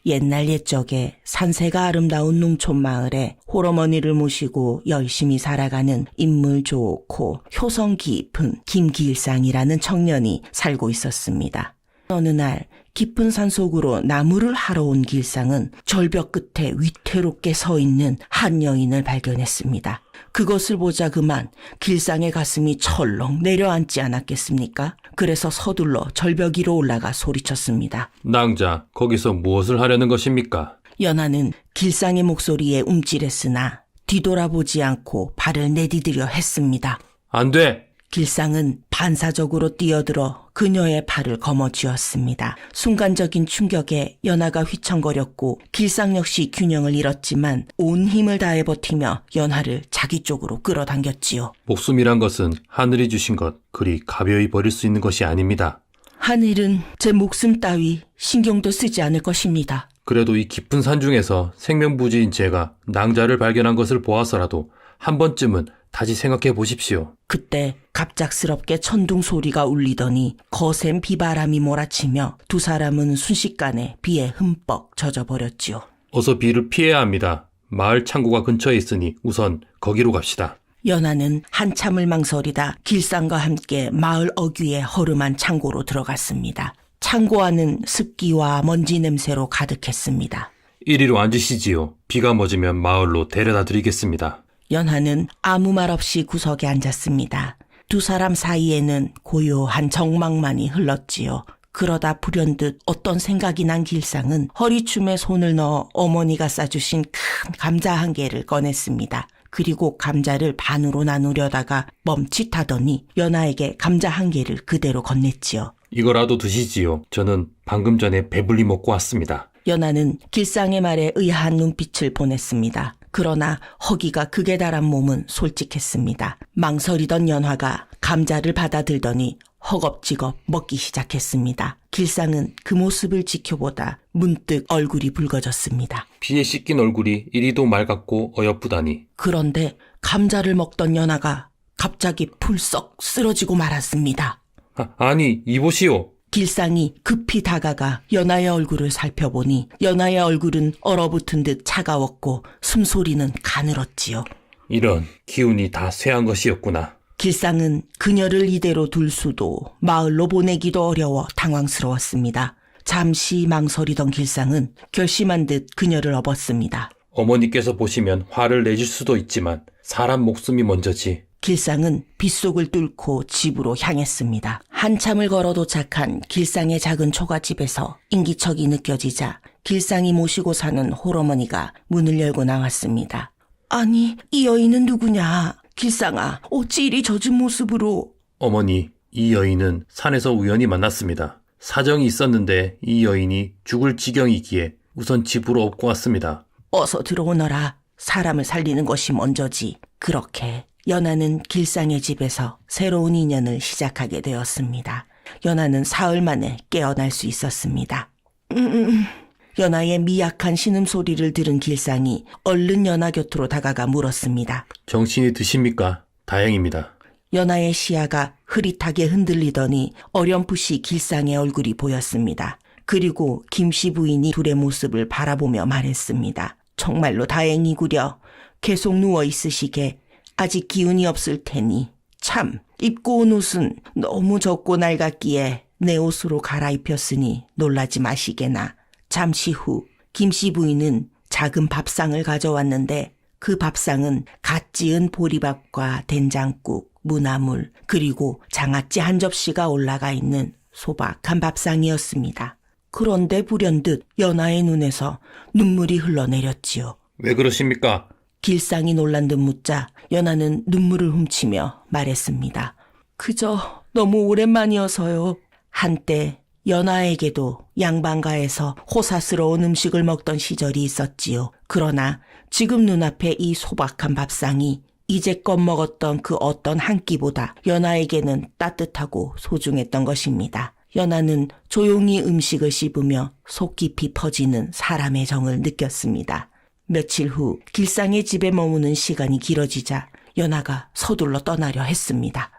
옛날 옛적에 산세가 아름다운 농촌 마을에 홀어머니를 모시고 열심히 살아가는 인물 좋고 효성 깊은 김길상이라는 청년이 살고 있었습니다. 어느 날 깊은 산속으로 나무를 하러 온 길상은 절벽 끝에 위태롭게 서 있는 한 여인을 발견했습니다. 그것을 보자 그만 길상의 가슴이 철렁 내려앉지 않았겠습니까? 그래서 서둘러 절벽 위로 올라가 소리쳤습니다. 낭자, 거기서 무엇을 하려는 것입니까? 연하는 길상의 목소리에 움찔했으나 뒤돌아보지 않고 발을 내디디려 했습니다. 안 돼! 길상은 반사적으로 뛰어들어 그녀의 팔을 거머쥐었습니다. 순간적인 충격에 연하가 휘청거렸고 길상 역시 균형을 잃었지만 온 힘을 다해 버티며 연하를 자기 쪽으로 끌어당겼지요. 목숨이란 것은 하늘이 주신 것, 그리 가벼이 버릴 수 있는 것이 아닙니다. 하늘은 제 목숨 따위 신경도 쓰지 않을 것입니다. 그래도 이 깊은 산 중에서 생명부지인 제가 낭자를 발견한 것을 보아서라도 한 번쯤은 다시 생각해 보십시오. 그때 갑작스럽게 천둥 소리가 울리더니 거센 비바람이 몰아치며 두 사람은 순식간에 비에 흠뻑 젖어버렸지요. 어서 비를 피해야 합니다. 마을 창고가 근처에 있으니 우선 거기로 갑시다. 연하는 한참을 망설이다 길상과 함께 마을 어귀에 허름한 창고로 들어갔습니다. 창고 안은 습기와 먼지 냄새로 가득했습니다. 이리로 앉으시지요. 비가 멎으면 마을로 데려다 드리겠습니다. 연하는 아무 말 없이 구석에 앉았습니다. 두 사람 사이에는 고요한 정막만이 흘렀지요. 그러다 불현듯 어떤 생각이 난 길상은 허리춤에 손을 넣어 어머니가 싸주신 큰 감자 한 개를 꺼냈습니다. 그리고 감자를 반으로 나누려다가 멈칫하더니 연하에게 감자 한 개를 그대로 건넸지요. 이거라도 드시지요. 저는 방금 전에 배불리 먹고 왔습니다. 연하는 길상의 말에 의아한 눈빛을 보냈습니다. 그러나 허기가 극에 달한 몸은 솔직했습니다. 망설이던 연화가 감자를 받아들더니 허겁지겁 먹기 시작했습니다. 길상은 그 모습을 지켜보다 문득 얼굴이 붉어졌습니다. 피에 씻긴 얼굴이 이리도 맑았고 어여쁘다니. 그런데 감자를 먹던 연화가 갑자기 풀썩 쓰러지고 말았습니다. 아니, 이보시오. 길상이 급히 다가가 연하의 얼굴을 살펴보니 연하의 얼굴은 얼어붙은 듯 차가웠고 숨소리는 가늘었지요. 이런, 기운이 다 쇠한 것이었구나. 길상은 그녀를 이대로 둘 수도 마을로 보내기도 어려워 당황스러웠습니다. 잠시 망설이던 길상은 결심한 듯 그녀를 업었습니다. 어머니께서 보시면 화를 내실 수도 있지만 사람 목숨이 먼저지. 길상은 빗속을 뚫고 집으로 향했습니다. 한참을 걸어 도착한 길상의 작은 초가집에서 인기척이 느껴지자 길상이 모시고 사는 홀어머니가 문을 열고 나왔습니다. 아니, 이 여인은 누구냐? 길상아, 어찌 이리 젖은 모습으로? 어머니, 이 여인은 산에서 우연히 만났습니다. 사정이 있었는데 이 여인이 죽을 지경이기에 우선 집으로 업고 왔습니다. 어서 들어오너라. 사람을 살리는 것이 먼저지. 그렇게 연하는 길상의 집에서 새로운 인연을 시작하게 되었습니다. 연하는 사흘 만에 깨어날 수 있었습니다. 연하의 미약한 신음소리를 들은 길상이 얼른 연하 곁으로 다가가 물었습니다. 정신이 드십니까? 다행입니다. 연하의 시야가 흐릿하게 흔들리더니 어렴풋이 길상의 얼굴이 보였습니다. 그리고 김씨 부인이 둘의 모습을 바라보며 말했습니다. 정말로 다행이구려. 계속 누워있으시게. 아직 기운이 없을 테니. 참, 입고 온 옷은 너무 적고 낡았기에 내 옷으로 갈아입혔으니 놀라지 마시게나. 잠시 후 김씨 부인은 작은 밥상을 가져왔는데 그 밥상은 갓 지은 보리밥과 된장국, 무나물, 그리고 장아찌 한 접시가 올라가 있는 소박한 밥상이었습니다. 그런데 불현듯 연하의 눈에서 눈물이 흘러내렸지요. 왜 그러십니까? 길상이 놀란 듯 묻자 연하는 눈물을 훔치며 말했습니다. 그저 너무 오랜만이어서요. 한때 연하에게도 양반가에서 호사스러운 음식을 먹던 시절이 있었지요. 그러나 지금 눈앞에 이 소박한 밥상이 이제껏 먹었던 그 어떤 한 끼보다 연하에게는 따뜻하고 소중했던 것입니다. 연하는 조용히 음식을 씹으며 속 깊이 퍼지는 사람의 정을 느꼈습니다. 며칠 후 길상의 집에 머무는 시간이 길어지자 연하가 서둘러 떠나려 했습니다.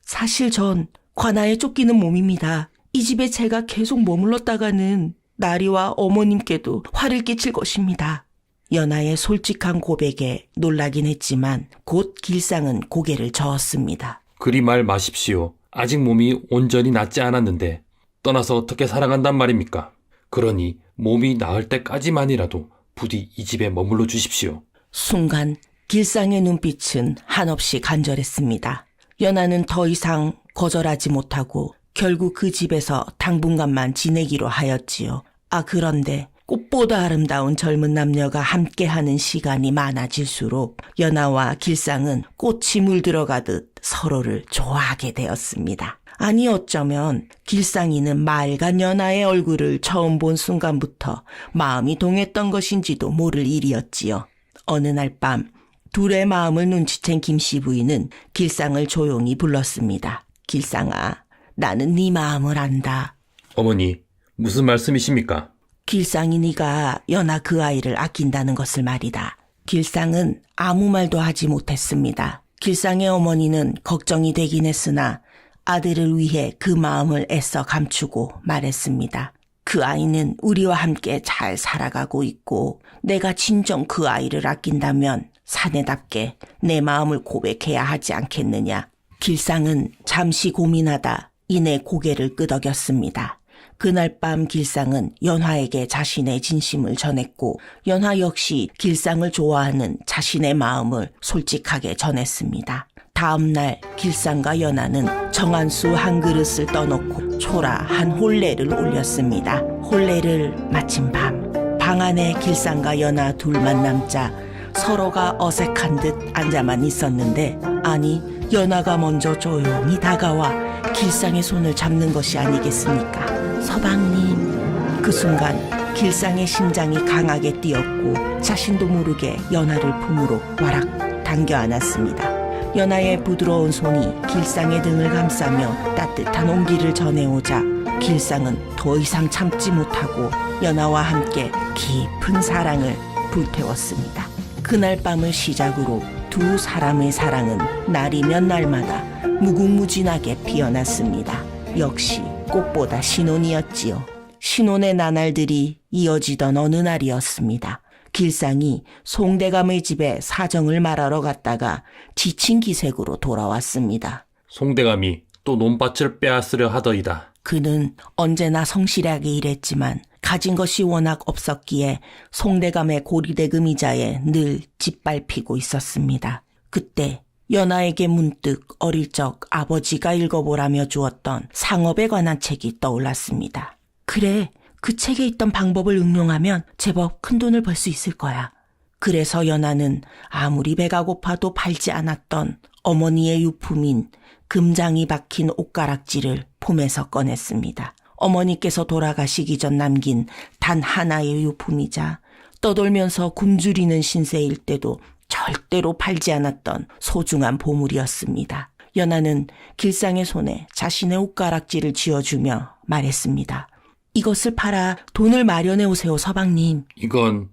사실 전 관아에 쫓기는 몸입니다. 이 집에 제가 계속 머물렀다가는 나리와 어머님께도 화를 끼칠 것입니다. 연하의 솔직한 고백에 놀라긴 했지만 곧 길상은 고개를 저었습니다. 그리 말 마십시오. 아직 몸이 온전히 낫지 않았는데 떠나서 어떻게 살아간단 말입니까? 그러니 몸이 나을 때까지만이라도 부디 이 집에 머물러 주십시오. 순간 길상의 눈빛은 한없이 간절했습니다. 연하는 더 이상 거절하지 못하고 결국 그 집에서 당분간만 지내기로 하였지요. 그런데 꽃보다 아름다운 젊은 남녀가 함께하는 시간이 많아질수록 연하와 길상은 꽃이 물들어가듯 서로를 좋아하게 되었습니다. 아니 어쩌면 길상이는 맑은 연하의 얼굴을 처음 본 순간부터 마음이 동했던 것인지도 모를 일이었지요. 어느 날 밤 둘의 마음을 눈치챈 김씨 부인은 길상을 조용히 불렀습니다. 길상아, 나는 네 마음을 안다. 어머니, 무슨 말씀이십니까? 길상이 네가 연하 그 아이를 아낀다는 것을 말이다. 길상은 아무 말도 하지 못했습니다. 길상의 어머니는 걱정이 되긴 했으나 아들을 위해 그 마음을 애써 감추고 말했습니다. 그 아이는 우리와 함께 잘 살아가고 있고 내가 진정 그 아이를 아낀다면 사내답게 내 마음을 고백해야 하지 않겠느냐. 길상은 잠시 고민하다 이내 고개를 끄덕였습니다. 그날 밤 길상은 연화에게 자신의 진심을 전했고 연화 역시 길상을 좋아하는 자신의 마음을 솔직하게 전했습니다. 다음 날 길상과 연화는 정한수 한 그릇을 떠놓고 초라 한 혼례를 올렸습니다. 혼례를 마친 방 안에 길상과 연화 둘만 남자 서로가 어색한 듯 앉아만 있었는데 아니 연화가 먼저 조용히 다가와 길상의 손을 잡는 것이 아니겠습니까? 서방님. 그 순간 길상의 심장이 강하게 뛰었고 자신도 모르게 연하를 품으로 와락 당겨 안았습니다. 연하의 부드러운 손이 길상의 등을 감싸며 따뜻한 온기를 전해오자 길상은 더 이상 참지 못하고 연하와 함께 깊은 사랑을 불태웠습니다. 그날 밤을 시작으로 두 사람의 사랑은 날이면 날마다 무궁무진하게 피어났습니다. 역시 꽃보다 신혼이었지요. 신혼의 나날들이 이어지던 어느 날이었습니다. 길상이 송대감의 집에 사정을 말하러 갔다가 지친 기색으로 돌아왔습니다. 송대감이 또 논밭을 빼앗으려 하더이다. 그는 언제나 성실하게 일했지만 가진 것이 워낙 없었기에 송대감의 고리대금 이자에 늘 짓밟히고 있었습니다. 그때 연하에게 문득 어릴 적 아버지가 읽어보라며 주었던 상업에 관한 책이 떠올랐습니다. 그래, 그 책에 있던 방법을 응용하면 제법 큰돈을 벌 수 있을 거야. 그래서 연하는 아무리 배가 고파도 팔지 않았던 어머니의 유품인 금장이 박힌 옷가락지를 폼에서 꺼냈습니다. 어머니께서 돌아가시기 전 남긴 단 하나의 유품이자 떠돌면서 굶주리는 신세일 때도 절대로 팔지 않았던 소중한 보물이었습니다. 연하는 길상의 손에 자신의 옷가락지를 쥐어주며 말했습니다. 이것을 팔아 돈을 마련해 오세요, 서방님. 이건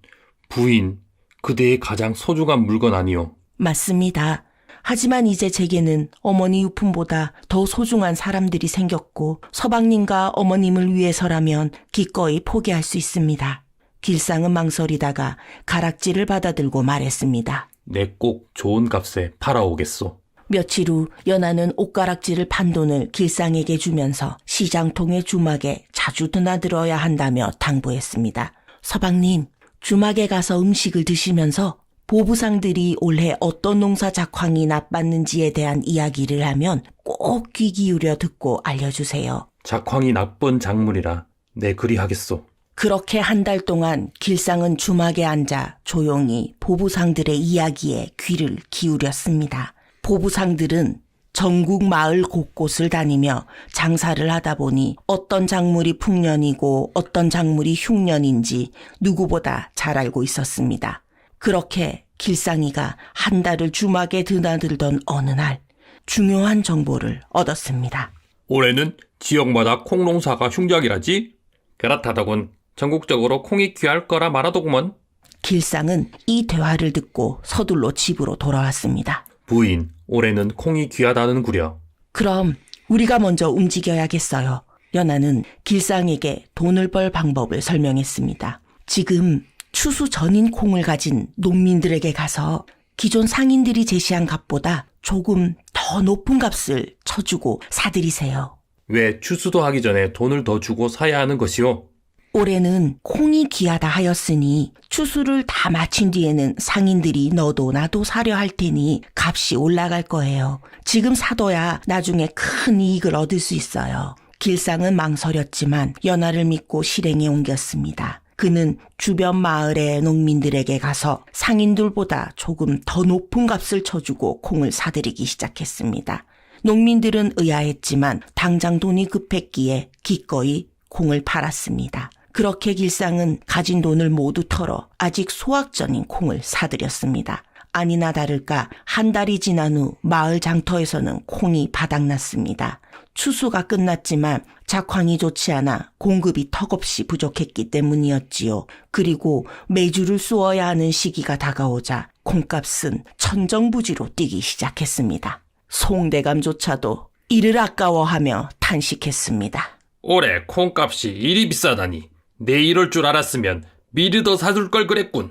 부인, 그대의 가장 소중한 물건 아니오. 맞습니다. 하지만 이제 제게는 어머니 유품보다 더 소중한 사람들이 생겼고 서방님과 어머님을 위해서라면 기꺼이 포기할 수 있습니다. 길상은 망설이다가 가락지를 받아들고 말했습니다. 내 꼭 좋은 값에 팔아오겠소. 며칠 후 연하는 옷가락지를 판 돈을 길상에게 주면서 시장통의 주막에 자주 드나들어야 한다며 당부했습니다. 서방님, 주막에 가서 음식을 드시면서 보부상들이 올해 어떤 농사 작황이 나빴는지에 대한 이야기를 하면 꼭 귀 기울여 듣고 알려주세요. 작황이 나쁜 작물이라 내 그리하겠소. 그렇게 한 달 동안 길상은 주막에 앉아 조용히 보부상들의 이야기에 귀를 기울였습니다. 보부상들은 전국 마을 곳곳을 다니며 장사를 하다 보니 어떤 작물이 풍년이고 어떤 작물이 흉년인지 누구보다 잘 알고 있었습니다. 그렇게 길상이가 한 달을 주막에 드나들던 어느 날 중요한 정보를 얻었습니다. 올해는 지역마다 콩농사가 흉작이라지? 그렇다더군. 전국적으로 콩이 귀할 거라 말하더구먼. 길상은 이 대화를 듣고 서둘러 집으로 돌아왔습니다. 부인, 올해는 콩이 귀하다는구려. 그럼 우리가 먼저 움직여야겠어요. 연하는 길상에게 돈을 벌 방법을 설명했습니다. 지금 추수 전인 콩을 가진 농민들에게 가서 기존 상인들이 제시한 값보다 조금 더 높은 값을 쳐주고 사들이세요. 왜 추수도 하기 전에 돈을 더 주고 사야 하는 것이요? 올해는 콩이 귀하다 하였으니 추수를 다 마친 뒤에는 상인들이 너도 나도 사려 할 테니 값이 올라갈 거예요. 지금 사둬야 나중에 큰 이익을 얻을 수 있어요. 길상은 망설였지만 연하를 믿고 실행에 옮겼습니다. 그는 주변 마을의 농민들에게 가서 상인들보다 조금 더 높은 값을 쳐주고 콩을 사들이기 시작했습니다. 농민들은 의아했지만 당장 돈이 급했기에 기꺼이 콩을 팔았습니다. 그렇게 길상은 가진 돈을 모두 털어 아직 수확 전인 콩을 사들였습니다. 아니나 다를까 한 달이 지난 후 마을 장터에서는 콩이 바닥났습니다. 추수가 끝났지만 작황이 좋지 않아 공급이 턱없이 부족했기 때문이었지요. 그리고 매주를 쑤어야 하는 시기가 다가오자 콩값은 천정부지로 뛰기 시작했습니다. 송대감조차도 이를 아까워하며 탄식했습니다. 올해 콩값이 이리 비싸다니. 내 이럴 줄 알았으면 미리 더 사줄 걸 그랬군.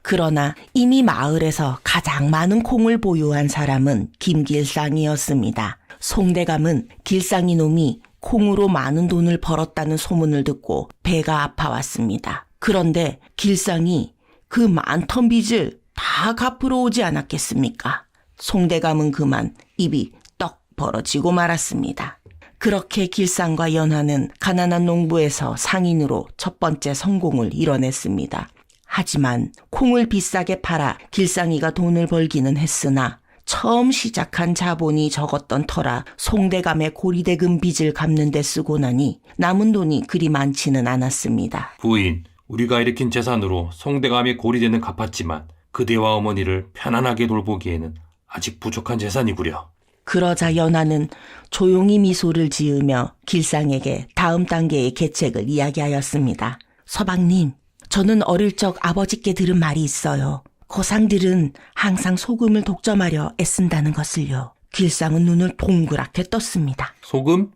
그러나 이미 마을에서 가장 많은 콩을 보유한 사람은 김길상이었습니다. 송대감은 길상이 놈이 콩으로 많은 돈을 벌었다는 소문을 듣고 배가 아파왔습니다. 그런데 길상이 그 많던 빚을 다 갚으러 오지 않았겠습니까? 송대감은 그만 입이 떡 벌어지고 말았습니다. 그렇게 길상과 연하는 가난한 농부에서 상인으로 첫 번째 성공을 이뤄냈습니다. 하지만 콩을 비싸게 팔아 길상이가 돈을 벌기는 했으나 처음 시작한 자본이 적었던 터라 송대감의 고리대금 빚을 갚는 데 쓰고 나니 남은 돈이 그리 많지는 않았습니다. 부인, 우리가 일으킨 재산으로 송대감의 고리대는 갚았지만 그대와 어머니를 편안하게 돌보기에는 아직 부족한 재산이구려. 그러자 연하는 조용히 미소를 지으며 길상에게 다음 단계의 계책을 이야기하였습니다. 서방님, 저는 어릴 적 아버지께 들은 말이 있어요. 거상들은 항상 소금을 독점하려 애쓴다는 것을요. 길상은 눈을 동그랗게 떴습니다. 소금?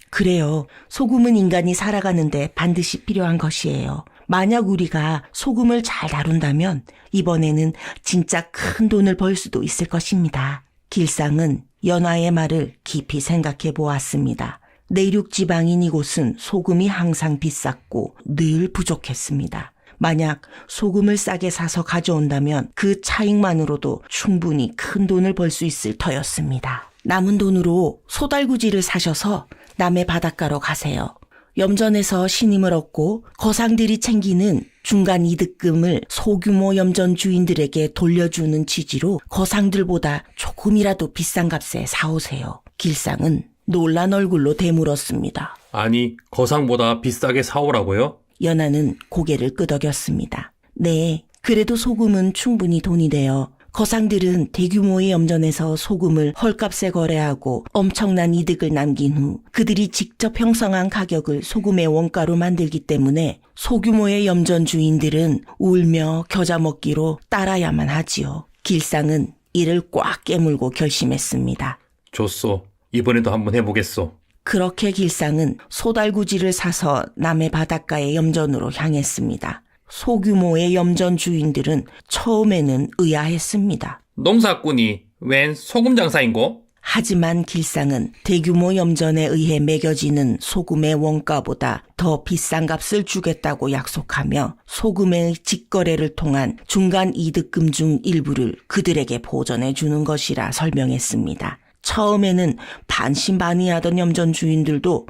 그래요. 소금은 인간이 살아가는데 반드시 필요한 것이에요. 만약 우리가 소금을 잘 다룬다면 이번에는 진짜 큰 돈을 벌 수도 있을 것입니다. 길상은 연하의 말을 깊이 생각해 보았습니다. 내륙 지방인 이곳은 소금이 항상 비쌌고 늘 부족했습니다. 만약 소금을 싸게 사서 가져온다면 그 차익만으로도 충분히 큰 돈을 벌 수 있을 터였습니다. 남은 돈으로 소달구지를 사셔서 남해 바닷가로 가세요. 염전에서 신임을 얻고 거상들이 챙기는 중간 이득금을 소규모 염전 주인들에게 돌려주는 취지로 거상들보다 조금이라도 비싼 값에 사오세요. 길상은 놀란 얼굴로 되물었습니다. 아니, 거상보다 비싸게 사오라고요? 연하는 고개를 끄덕였습니다. 네, 그래도 소금은 충분히 돈이 돼요. 거상들은 대규모의 염전에서 소금을 헐값에 거래하고 엄청난 이득을 남긴 후 그들이 직접 형성한 가격을 소금의 원가로 만들기 때문에 소규모의 염전 주인들은 울며 겨자 먹기로 따라야만 하지요. 길상은 이를 꽉 깨물고 결심했습니다. 좋소. 이번에도 한번 해보겠소. 그렇게 길상은 소달구지를 사서 남해 바닷가의 염전으로 향했습니다. 소규모의 염전 주인들은 처음에는 의아했습니다. 농사꾼이 웬 소금 장사인고? 하지만 길상은 대규모 염전에 의해 매겨지는 소금의 원가보다 더 비싼 값을 주겠다고 약속하며 소금의 직거래를 통한 중간 이득금 중 일부를 그들에게 보전해 주는 것이라 설명했습니다. 처음에는 반신반의하던 염전 주인들도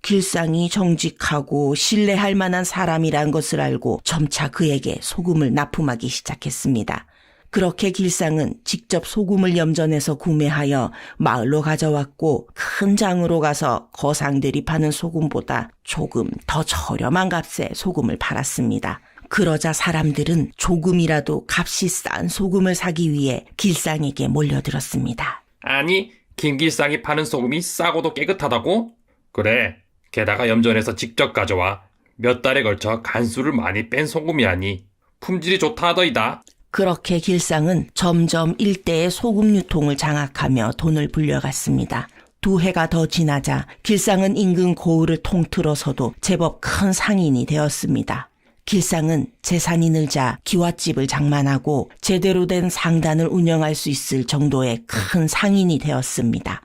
길상이 정직하고 신뢰할 만한 사람이란 것을 알고 점차 그에게 소금을 납품하기 시작했습니다. 그렇게 길상은 직접 소금을 염전에서 구매하여 마을로 가져왔고 큰 장으로 가서 거상들이 파는 소금보다 조금 더 저렴한 값에 소금을 팔았습니다. 그러자 사람들은 조금이라도 값이 싼 소금을 사기 위해 길상에게 몰려들었습니다. 아니, 김길상이 파는 소금이 싸고도 깨끗하다고? 그래, 게다가 염전에서 직접 가져와 몇 달에 걸쳐 간수를 많이 뺀 소금이 아니 품질이 좋다 하더이다. 그렇게 길상은 점점 일대의 소금 유통을 장악하며 돈을 불려갔습니다. 2해가 더 지나자 길상은 인근 고을을 통틀어서도 제법 큰 상인이 되었습니다. 길상은 재산이 늘자 기와집을 장만하고 제대로 된 상단을 운영할 수 있을 정도의 큰 상인이 되었습니다.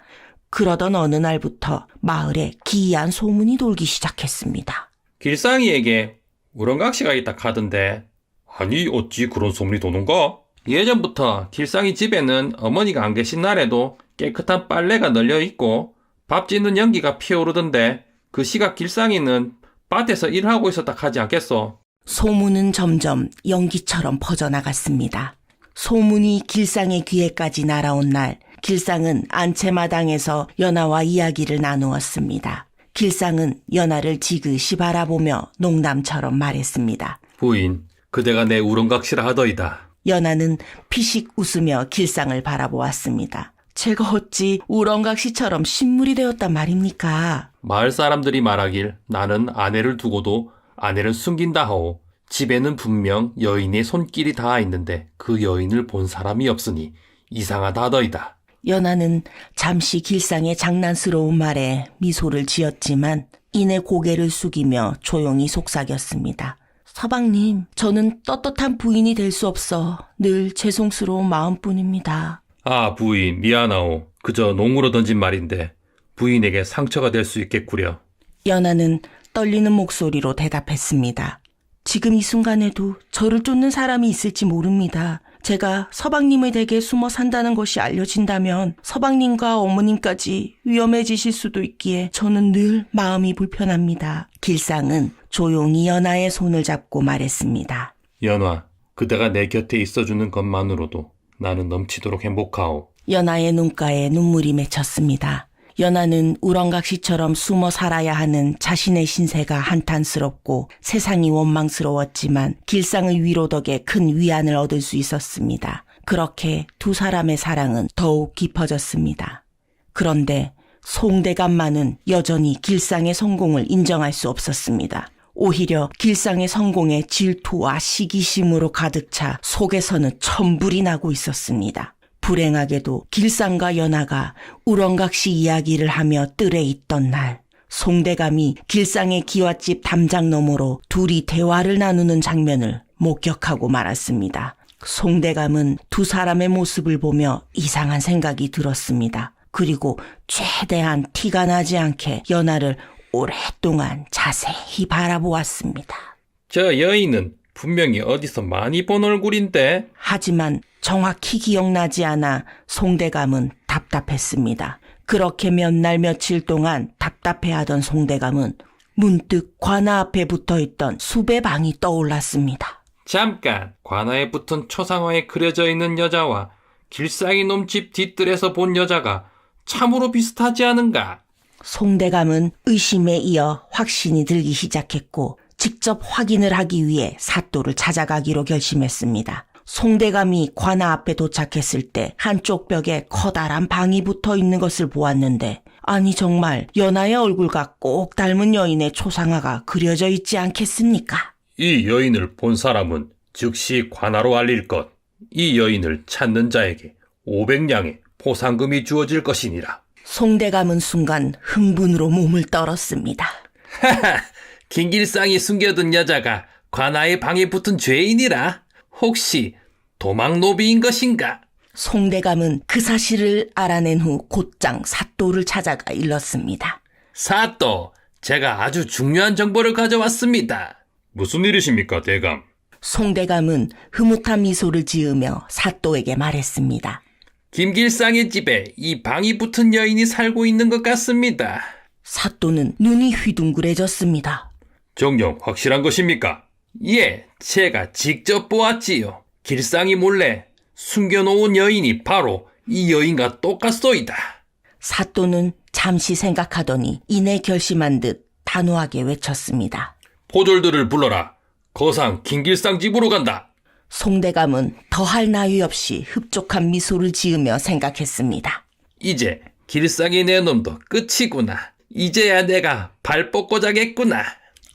그러던 어느 날부터 마을에 기이한 소문이 돌기 시작했습니다. 길상이에게 우렁각시가 있다 카던데. 아니 어찌 그런 소문이 도는가? 예전부터 길상이 집에는 어머니가 안 계신 날에도 깨끗한 빨래가 널려 있고 밥 짓는 연기가 피어오르던데 그 시각 길상이는 밭에서 일하고 있었다 하지 않겠소? 소문은 점점 연기처럼 퍼져나갔습니다. 소문이 길상의 귀에까지 날아온 날, 길상은 안채마당에서 연하와 이야기를 나누었습니다. 길상은 연하를 지그시 바라보며 농담처럼 말했습니다. 부인, 그대가 내 우렁각시라 하더이다. 연하는 피식 웃으며 길상을 바라보았습니다. 제가 어찌 우렁각시처럼 신물이 되었단 말입니까? 마을 사람들이 말하길 나는 아내를 두고도 아내를 숨긴다 하오. 집에는 분명 여인의 손길이 닿아 있는데 그 여인을 본 사람이 없으니 이상하다 하더이다. 연하는 잠시 길상의 장난스러운 말에 미소를 지었지만 이내 고개를 숙이며 조용히 속삭였습니다. 서방님, 저는 떳떳한 부인이 될 수 없어 늘 죄송스러운 마음뿐입니다. 아, 부인 미안하오. 그저 농으로 던진 말인데 부인에게 상처가 될 수 있겠구려. 연하는 떨리는 목소리로 대답했습니다. 지금 이 순간에도 저를 쫓는 사람이 있을지 모릅니다. 제가 서방님의 댁에 숨어 산다는 것이 알려진다면 서방님과 어머님까지 위험해지실 수도 있기에 저는 늘 마음이 불편합니다. 길상은 조용히 연하의 손을 잡고 말했습니다. 연화, 그대가 내 곁에 있어주는 것만으로도 나는 넘치도록 행복하오. 연하의 눈가에 눈물이 맺혔습니다. 연하는 우렁각시처럼 숨어 살아야 하는 자신의 신세가 한탄스럽고 세상이 원망스러웠지만 길상의 위로 덕에 큰 위안을 얻을 수 있었습니다. 그렇게 두 사람의 사랑은 더욱 깊어졌습니다. 그런데 송대감만은 여전히 길상의 성공을 인정할 수 없었습니다. 오히려 길상의 성공에 질투와 시기심으로 가득 차 속에서는 천불이 나고 있었습니다. 불행하게도 길상과 연하가 우렁각시 이야기를 하며 뜰에 있던 날, 송대감이 길상의 기와집 담장 너머로 둘이 대화를 나누는 장면을 목격하고 말았습니다. 송대감은 두 사람의 모습을 보며 이상한 생각이 들었습니다. 그리고 최대한 티가 나지 않게 연하를 오랫동안 자세히 바라보았습니다. 저 여인은 분명히 어디서 많이 본 얼굴인데? 하지만 정확히 기억나지 않아 송대감은 답답했습니다. 그렇게 몇 날 며칠 동안 답답해하던 송대감은 문득 관아 앞에 붙어있던 수배 방이 떠올랐습니다. 잠깐, 관아에 붙은 초상화에 그려져 있는 여자와 길상이 놈 집 뒤뜰에서 본 여자가 참으로 비슷하지 않은가? 송대감은 의심에 이어 확신이 들기 시작했고 직접 확인을 하기 위해 사또를 찾아가기로 결심했습니다. 송대감이 관아 앞에 도착했을 때 한쪽 벽에 커다란 방이 붙어 있는 것을 보았는데 아니 정말 연하의 얼굴과 꼭 닮은 여인의 초상화가 그려져 있지 않겠습니까? 이 여인을 본 사람은 즉시 관아로 알릴 것. 이 여인을 찾는 자에게 500냥의 포상금이 주어질 것이니라. 송대감은 순간 흥분으로 몸을 떨었습니다. 하하, 김길상이 숨겨둔 여자가 관아의 방에 붙은 죄인이라? 혹시 도망노비인 것인가? 송대감은 그 사실을 알아낸 후 곧장 사또를 찾아가 일렀습니다. 사또, 제가 아주 중요한 정보를 가져왔습니다. 무슨 일이십니까, 대감? 송대감은 흐뭇한 미소를 지으며 사또에게 말했습니다. 김길상의 집에 이 방이 붙은 여인이 살고 있는 것 같습니다. 사또는 눈이 휘둥그레졌습니다. 정녕 확실한 것입니까? 예, 제가 직접 보았지요. 길상이 몰래 숨겨놓은 여인이 바로 이 여인과 똑같소이다. 사또는 잠시 생각하더니 이내 결심한 듯 단호하게 외쳤습니다. 포졸들을 불러라. 거상 김길상 집으로 간다. 송대감은 더할 나위 없이 흡족한 미소를 지으며 생각했습니다. 이제 길상이 내 놈도 끝이구나. 이제야 내가 발 뻗고 자겠구나.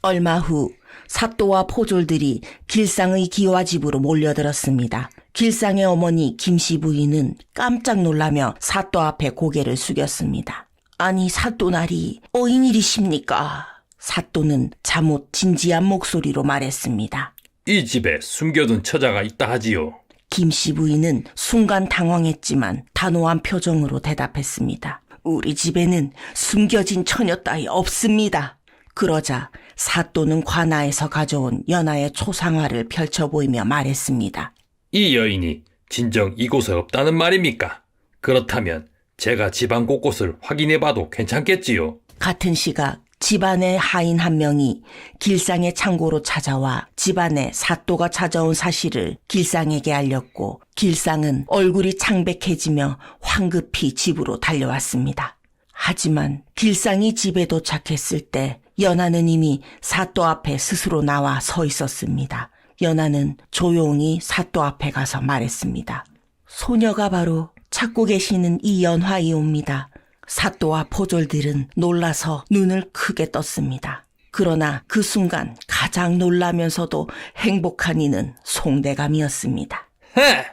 얼마 후 사또와 포졸들이 길상의 기와집으로 몰려들었습니다. 길상의 어머니 김씨 부인은 깜짝 놀라며 사또 앞에 고개를 숙였습니다. 아니 사또나리 어인일이십니까? 사또는 잠옷 진지한 목소리로 말했습니다. 이 집에 숨겨둔 처자가 있다 하지요. 김씨 부인은 순간 당황했지만 단호한 표정으로 대답했습니다. 우리 집에는 숨겨진 처녀 따위 없습니다. 그러자 사또는 관아에서 가져온 연하의 초상화를 펼쳐 보이며 말했습니다. 이 여인이 진정 이곳에 없다는 말입니까? 그렇다면 제가 집안 곳곳을 확인해봐도 괜찮겠지요? 같은 시각 집안의 하인 한 명이 길상의 창고로 찾아와 집안에 사또가 찾아온 사실을 길상에게 알렸고 길상은 얼굴이 창백해지며 황급히 집으로 달려왔습니다. 하지만 길상이 집에 도착했을 때 연하는 이미 사또 앞에 스스로 나와 서 있었습니다. 연하는 조용히 사또 앞에 가서 말했습니다. 소녀가 바로 찾고 계시는 이 연화이옵니다. 사또와 포졸들은 놀라서 눈을 크게 떴습니다. 그러나 그 순간 가장 놀라면서도 행복한 이는 송대감이었습니다. 헤!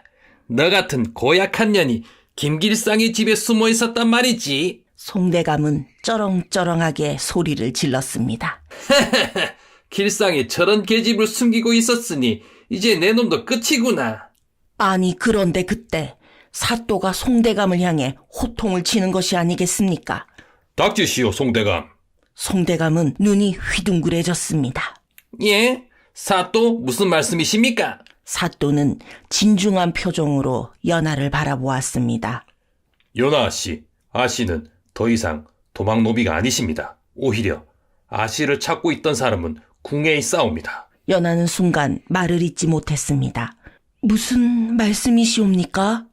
너 같은 고약한 년이 김길상의 집에 숨어 있었단 말이지. 송대감은 쩌렁쩌렁하게 소리를 질렀습니다. 길상이 저런 계집을 숨기고 있었으니 이제 내 놈도 끝이구나. 아니 그런데 그때 사또가 송대감을 향해 호통을 치는 것이 아니겠습니까? 닥치시오, 송대감. 송대감은 눈이 휘둥그레졌습니다. 예? 사또 무슨 말씀이십니까? 사또는 진중한 표정으로 연하를 바라보았습니다. 연하 씨, 아씨는 더 이상 도망노비가 아니십니다. 오히려 아씨를 찾고 있던 사람은 궁에 있사옵니다. 연하는 순간 말을 잇지 못했습니다. 무슨 말씀이시옵니까?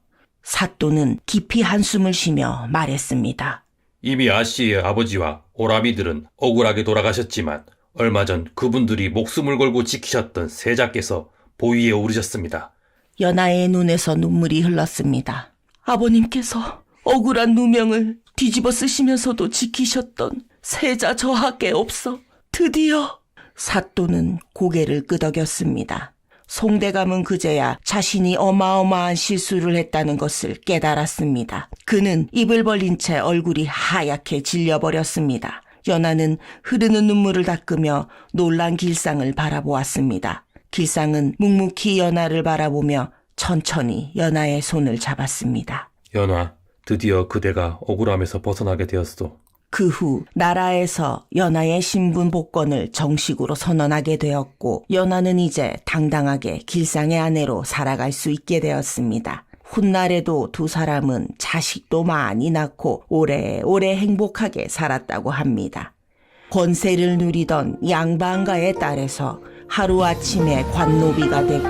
사또는 깊이 한숨을 쉬며 말했습니다. 이미 아씨의 아버지와 오라비들은 억울하게 돌아가셨지만 얼마 전 그분들이 목숨을 걸고 지키셨던 세자께서 보위에 오르셨습니다. 연하의 눈에서 눈물이 흘렀습니다. 아버님께서 억울한 누명을 뒤집어 쓰시면서도 지키셨던 세자 저하께 없어 드디어. 사또는 고개를 끄덕였습니다. 송대감은 그제야 자신이 어마어마한 실수를 했다는 것을 깨달았습니다. 그는 입을 벌린 채 얼굴이 하얗게 질려버렸습니다. 연하는 흐르는 눈물을 닦으며 놀란 길상을 바라보았습니다. 길상은 묵묵히 연하를 바라보며 천천히 연하의 손을 잡았습니다. 연하, 드디어 그대가 억울함에서 벗어나게 되었소. 그 후 나라에서 연하의 신분 복권을 정식으로 선언하게 되었고 연하는 이제 당당하게 길상의 아내로 살아갈 수 있게 되었습니다. 훗날에도 두 사람은 자식도 많이 낳고 오래오래 행복하게 살았다고 합니다. 권세를 누리던 양반가의 딸에서 하루아침에 관노비가 되고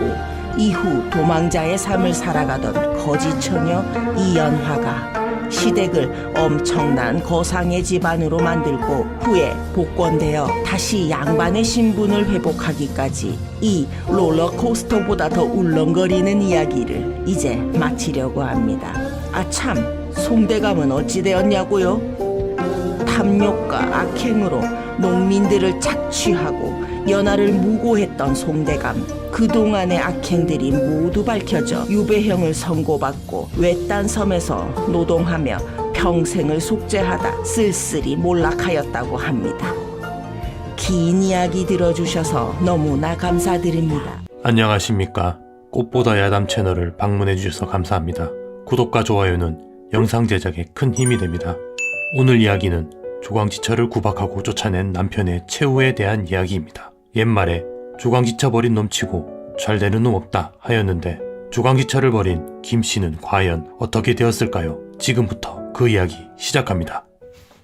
이후 도망자의 삶을 살아가던 거지처녀 이연화가 시댁을 엄청난 거상의 집안으로 만들고 후에 복권되어 다시 양반의 신분을 회복하기까지 이 롤러코스터보다 더 울렁거리는 이야기를 이제 마치려고 합니다. 아참, 송대감은 어찌 되었냐고요? 탐욕과 악행으로 농민들을 착취하고 연하를 무고했던 송대감. 그동안의 악행들이 모두 밝혀져 유배형을 선고받고 외딴 섬에서 노동하며 평생을 속죄하다 쓸쓸히 몰락하였다고 합니다. 긴 이야기 들어주셔서 너무나 감사드립니다. 안녕하십니까. 꽃보다 야담 채널을 방문해 주셔서 감사합니다. 구독과 좋아요는 영상 제작에 큰 힘이 됩니다. 오늘 이야기는 조광지처를 구박하고 쫓아낸 남편의 최후에 대한 이야기입니다. 옛말에 조광지처 버린 놈 치고 잘 되는 놈 없다 하였는데 조광지처를 버린 김씨는 과연 어떻게 되었을까요? 지금부터 그 이야기 시작합니다.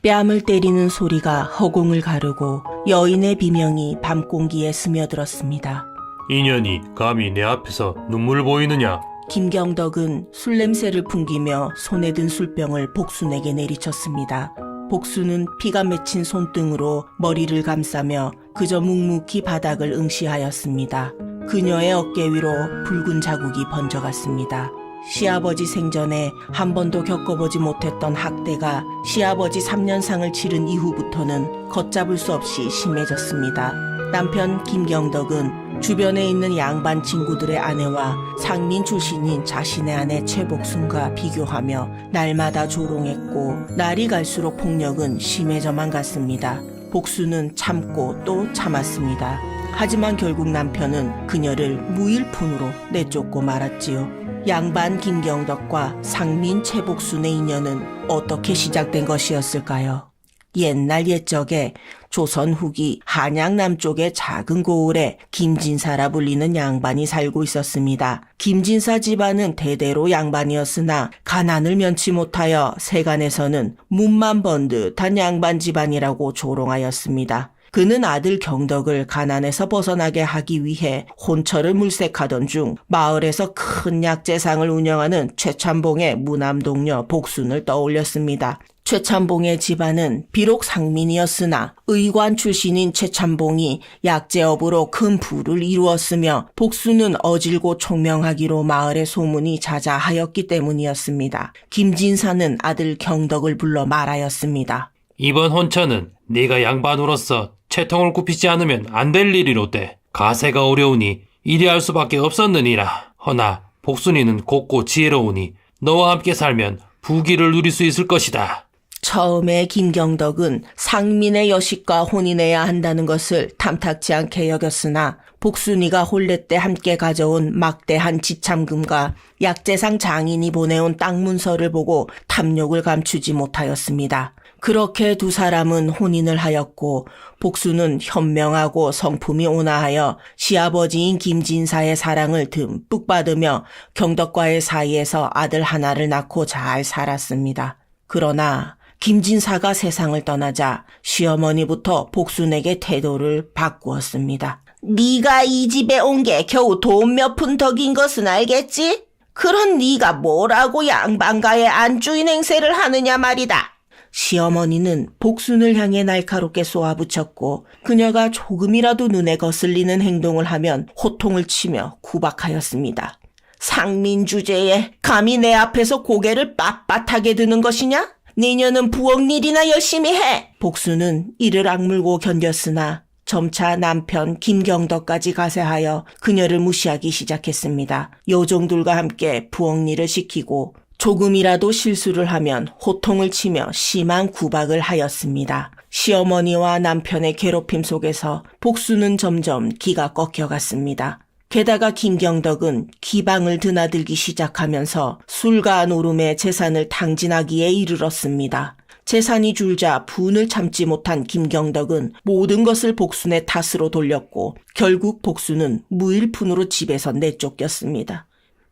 뺨을 때리는 소리가 허공을 가르고 여인의 비명이 밤공기에 스며들었습니다. 인연이 감히 내 앞에서 눈물을 보이느냐? 김경덕은 술냄새를 풍기며 손에 든 술병을 복순에게 내리쳤습니다. 복순은 피가 맺힌 손등으로 머리를 감싸며 그저 묵묵히 바닥을 응시하였습니다. 그녀의 어깨 위로 붉은 자국이 번져갔습니다. 시아버지 생전에 한 번도 겪어보지 못했던 학대가 시아버지 3년상을 치른 이후부터는 걷잡을 수 없이 심해졌습니다. 남편 김경덕은 주변에 있는 양반 친구들의 아내와 상민 출신인 자신의 아내 최복순과 비교하며 날마다 조롱했고 날이 갈수록 폭력은 심해져만 갔습니다. 복순은 참고 또 참았습니다. 하지만 결국 남편은 그녀를 무일푼으로 내쫓고 말았지요. 양반 김경덕과 상민 최복순의 인연은 어떻게 시작된 것이었을까요? 옛날 옛적에 조선 후기 한양 남쪽의 작은 고을에 김진사라 불리는 양반이 살고 있었습니다. 김진사 집안은 대대로 양반이었으나 가난을 면치 못하여 세간에서는 문만 번 듯한 양반 집안이라고 조롱하였습니다. 그는 아들 경덕을 가난에서 벗어나게 하기 위해 혼처를 물색하던 중 마을에서 큰 약재상을 운영하는 최참봉의 무남동녀 복순을 떠올렸습니다. 최참봉의 집안은 비록 상민이었으나 의관 출신인 최참봉이 약재업으로 큰 부를 이루었으며 복순은 어질고 총명하기로 마을의 소문이 자자하였기 때문이었습니다. 김진사는 아들 경덕을 불러 말하였습니다. 이번 혼처는 네가 양반으로서 채통을 굽히지 않으면 안 될 일이로되 가세가 어려우니 이리할 수밖에 없었느니라. 허나 복순이는 곱고 지혜로우니 너와 함께 살면 부귀를 누릴 수 있을 것이다. 처음에 김경덕은 상민의 여식과 혼인해야 한다는 것을 탐탁지 않게 여겼으나 복순이가 혼례 때 함께 가져온 막대한 지참금과 약재상 장인이 보내온 땅 문서를 보고 탐욕을 감추지 못하였습니다. 그렇게 두 사람은 혼인을 하였고 복순은 현명하고 성품이 온화하여 시아버지인 김진사의 사랑을 듬뿍 받으며 경덕과의 사이에서 아들 하나를 낳고 잘 살았습니다. 그러나 김진사가 세상을 떠나자 시어머니부터 복순에게 태도를 바꾸었습니다. 네가 이 집에 온 게 겨우 돈 몇 푼 덕인 것은 알겠지? 그런 네가 뭐라고 양반가의 안주인 행세를 하느냐 말이다. 시어머니는 복순을 향해 날카롭게 쏘아붙였고 그녀가 조금이라도 눈에 거슬리는 행동을 하면 호통을 치며 구박하였습니다. 상민 주제에 감히 내 앞에서 고개를 빳빳하게 드는 것이냐? 내년은 부엌 일이나 열심히 해! 복순은 이를 악물고 견뎠으나 점차 남편 김경덕까지 가세하여 그녀를 무시하기 시작했습니다. 요종들과 함께 부엌 일을 시키고 조금이라도 실수를 하면 호통을 치며 심한 구박을 하였습니다. 시어머니와 남편의 괴롭힘 속에서 복순은 점점 기가 꺾여갔습니다. 게다가 김경덕은 기방을 드나들기 시작하면서 술과 노름의 재산을 탕진하기에 이르렀습니다. 재산이 줄자 분을 참지 못한 김경덕은 모든 것을 복순의 탓으로 돌렸고 결국 복순은 무일푼으로 집에서 내쫓겼습니다.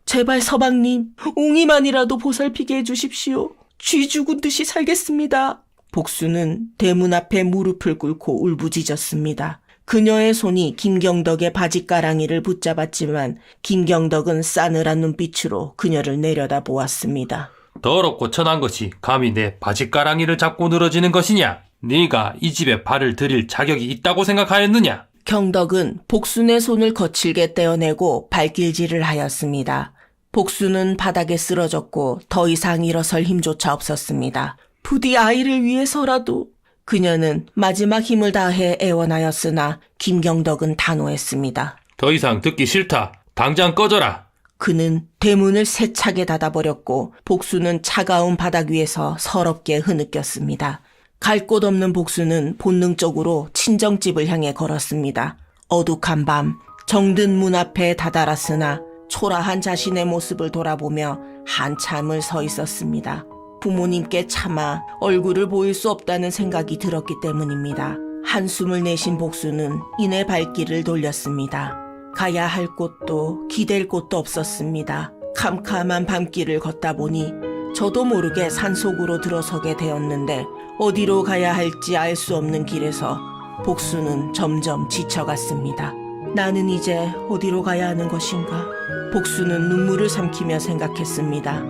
제발 서방님, 옹이만이라도 보살피게 해주십시오. 쥐 죽은 듯이 살겠습니다. 복순은 대문 앞에 무릎을 꿇고 울부짖었습니다. 그녀의 손이 김경덕의 바짓가랑이를 붙잡았지만 김경덕은 싸늘한 눈빛으로 그녀를 내려다보았습니다. 더럽고 천한 것이 감히 내 바짓가랑이를 잡고 늘어지는 것이냐? 네가 이 집에 발을 들일 자격이 있다고 생각하였느냐? 경덕은 복순의 손을 거칠게 떼어내고 발길질을 하였습니다. 복순은 바닥에 쓰러졌고 더 이상 일어설 힘조차 없었습니다. 부디 아이를 위해서라도. 그녀는 마지막 힘을 다해 애원하였으나 김경덕은 단호했습니다. 더 이상 듣기 싫다. 당장 꺼져라. 그는 대문을 세차게 닫아버렸고 복순은 차가운 바닥 위에서 서럽게 흐느꼈습니다. 갈 곳 없는 복순은 본능적으로 친정집을 향해 걸었습니다. 어둑한 밤 정든 문 앞에 다다랐으나 초라한 자신의 모습을 돌아보며 한참을 서 있었습니다. 부모님께 차마 얼굴을 보일 수 없다는 생각이 들었기 때문입니다. 한숨을 내쉰 복순은 이내 발길을 돌렸습니다. 가야 할 곳도 기댈 곳도 없었습니다. 캄캄한 밤길을 걷다 보니 저도 모르게 산속으로 들어서게 되었는데 어디로 가야 할지 알 수 없는 길에서 복순은 점점 지쳐갔습니다. 나는 이제 어디로 가야 하는 것인가? 복순은 눈물을 삼키며 생각했습니다.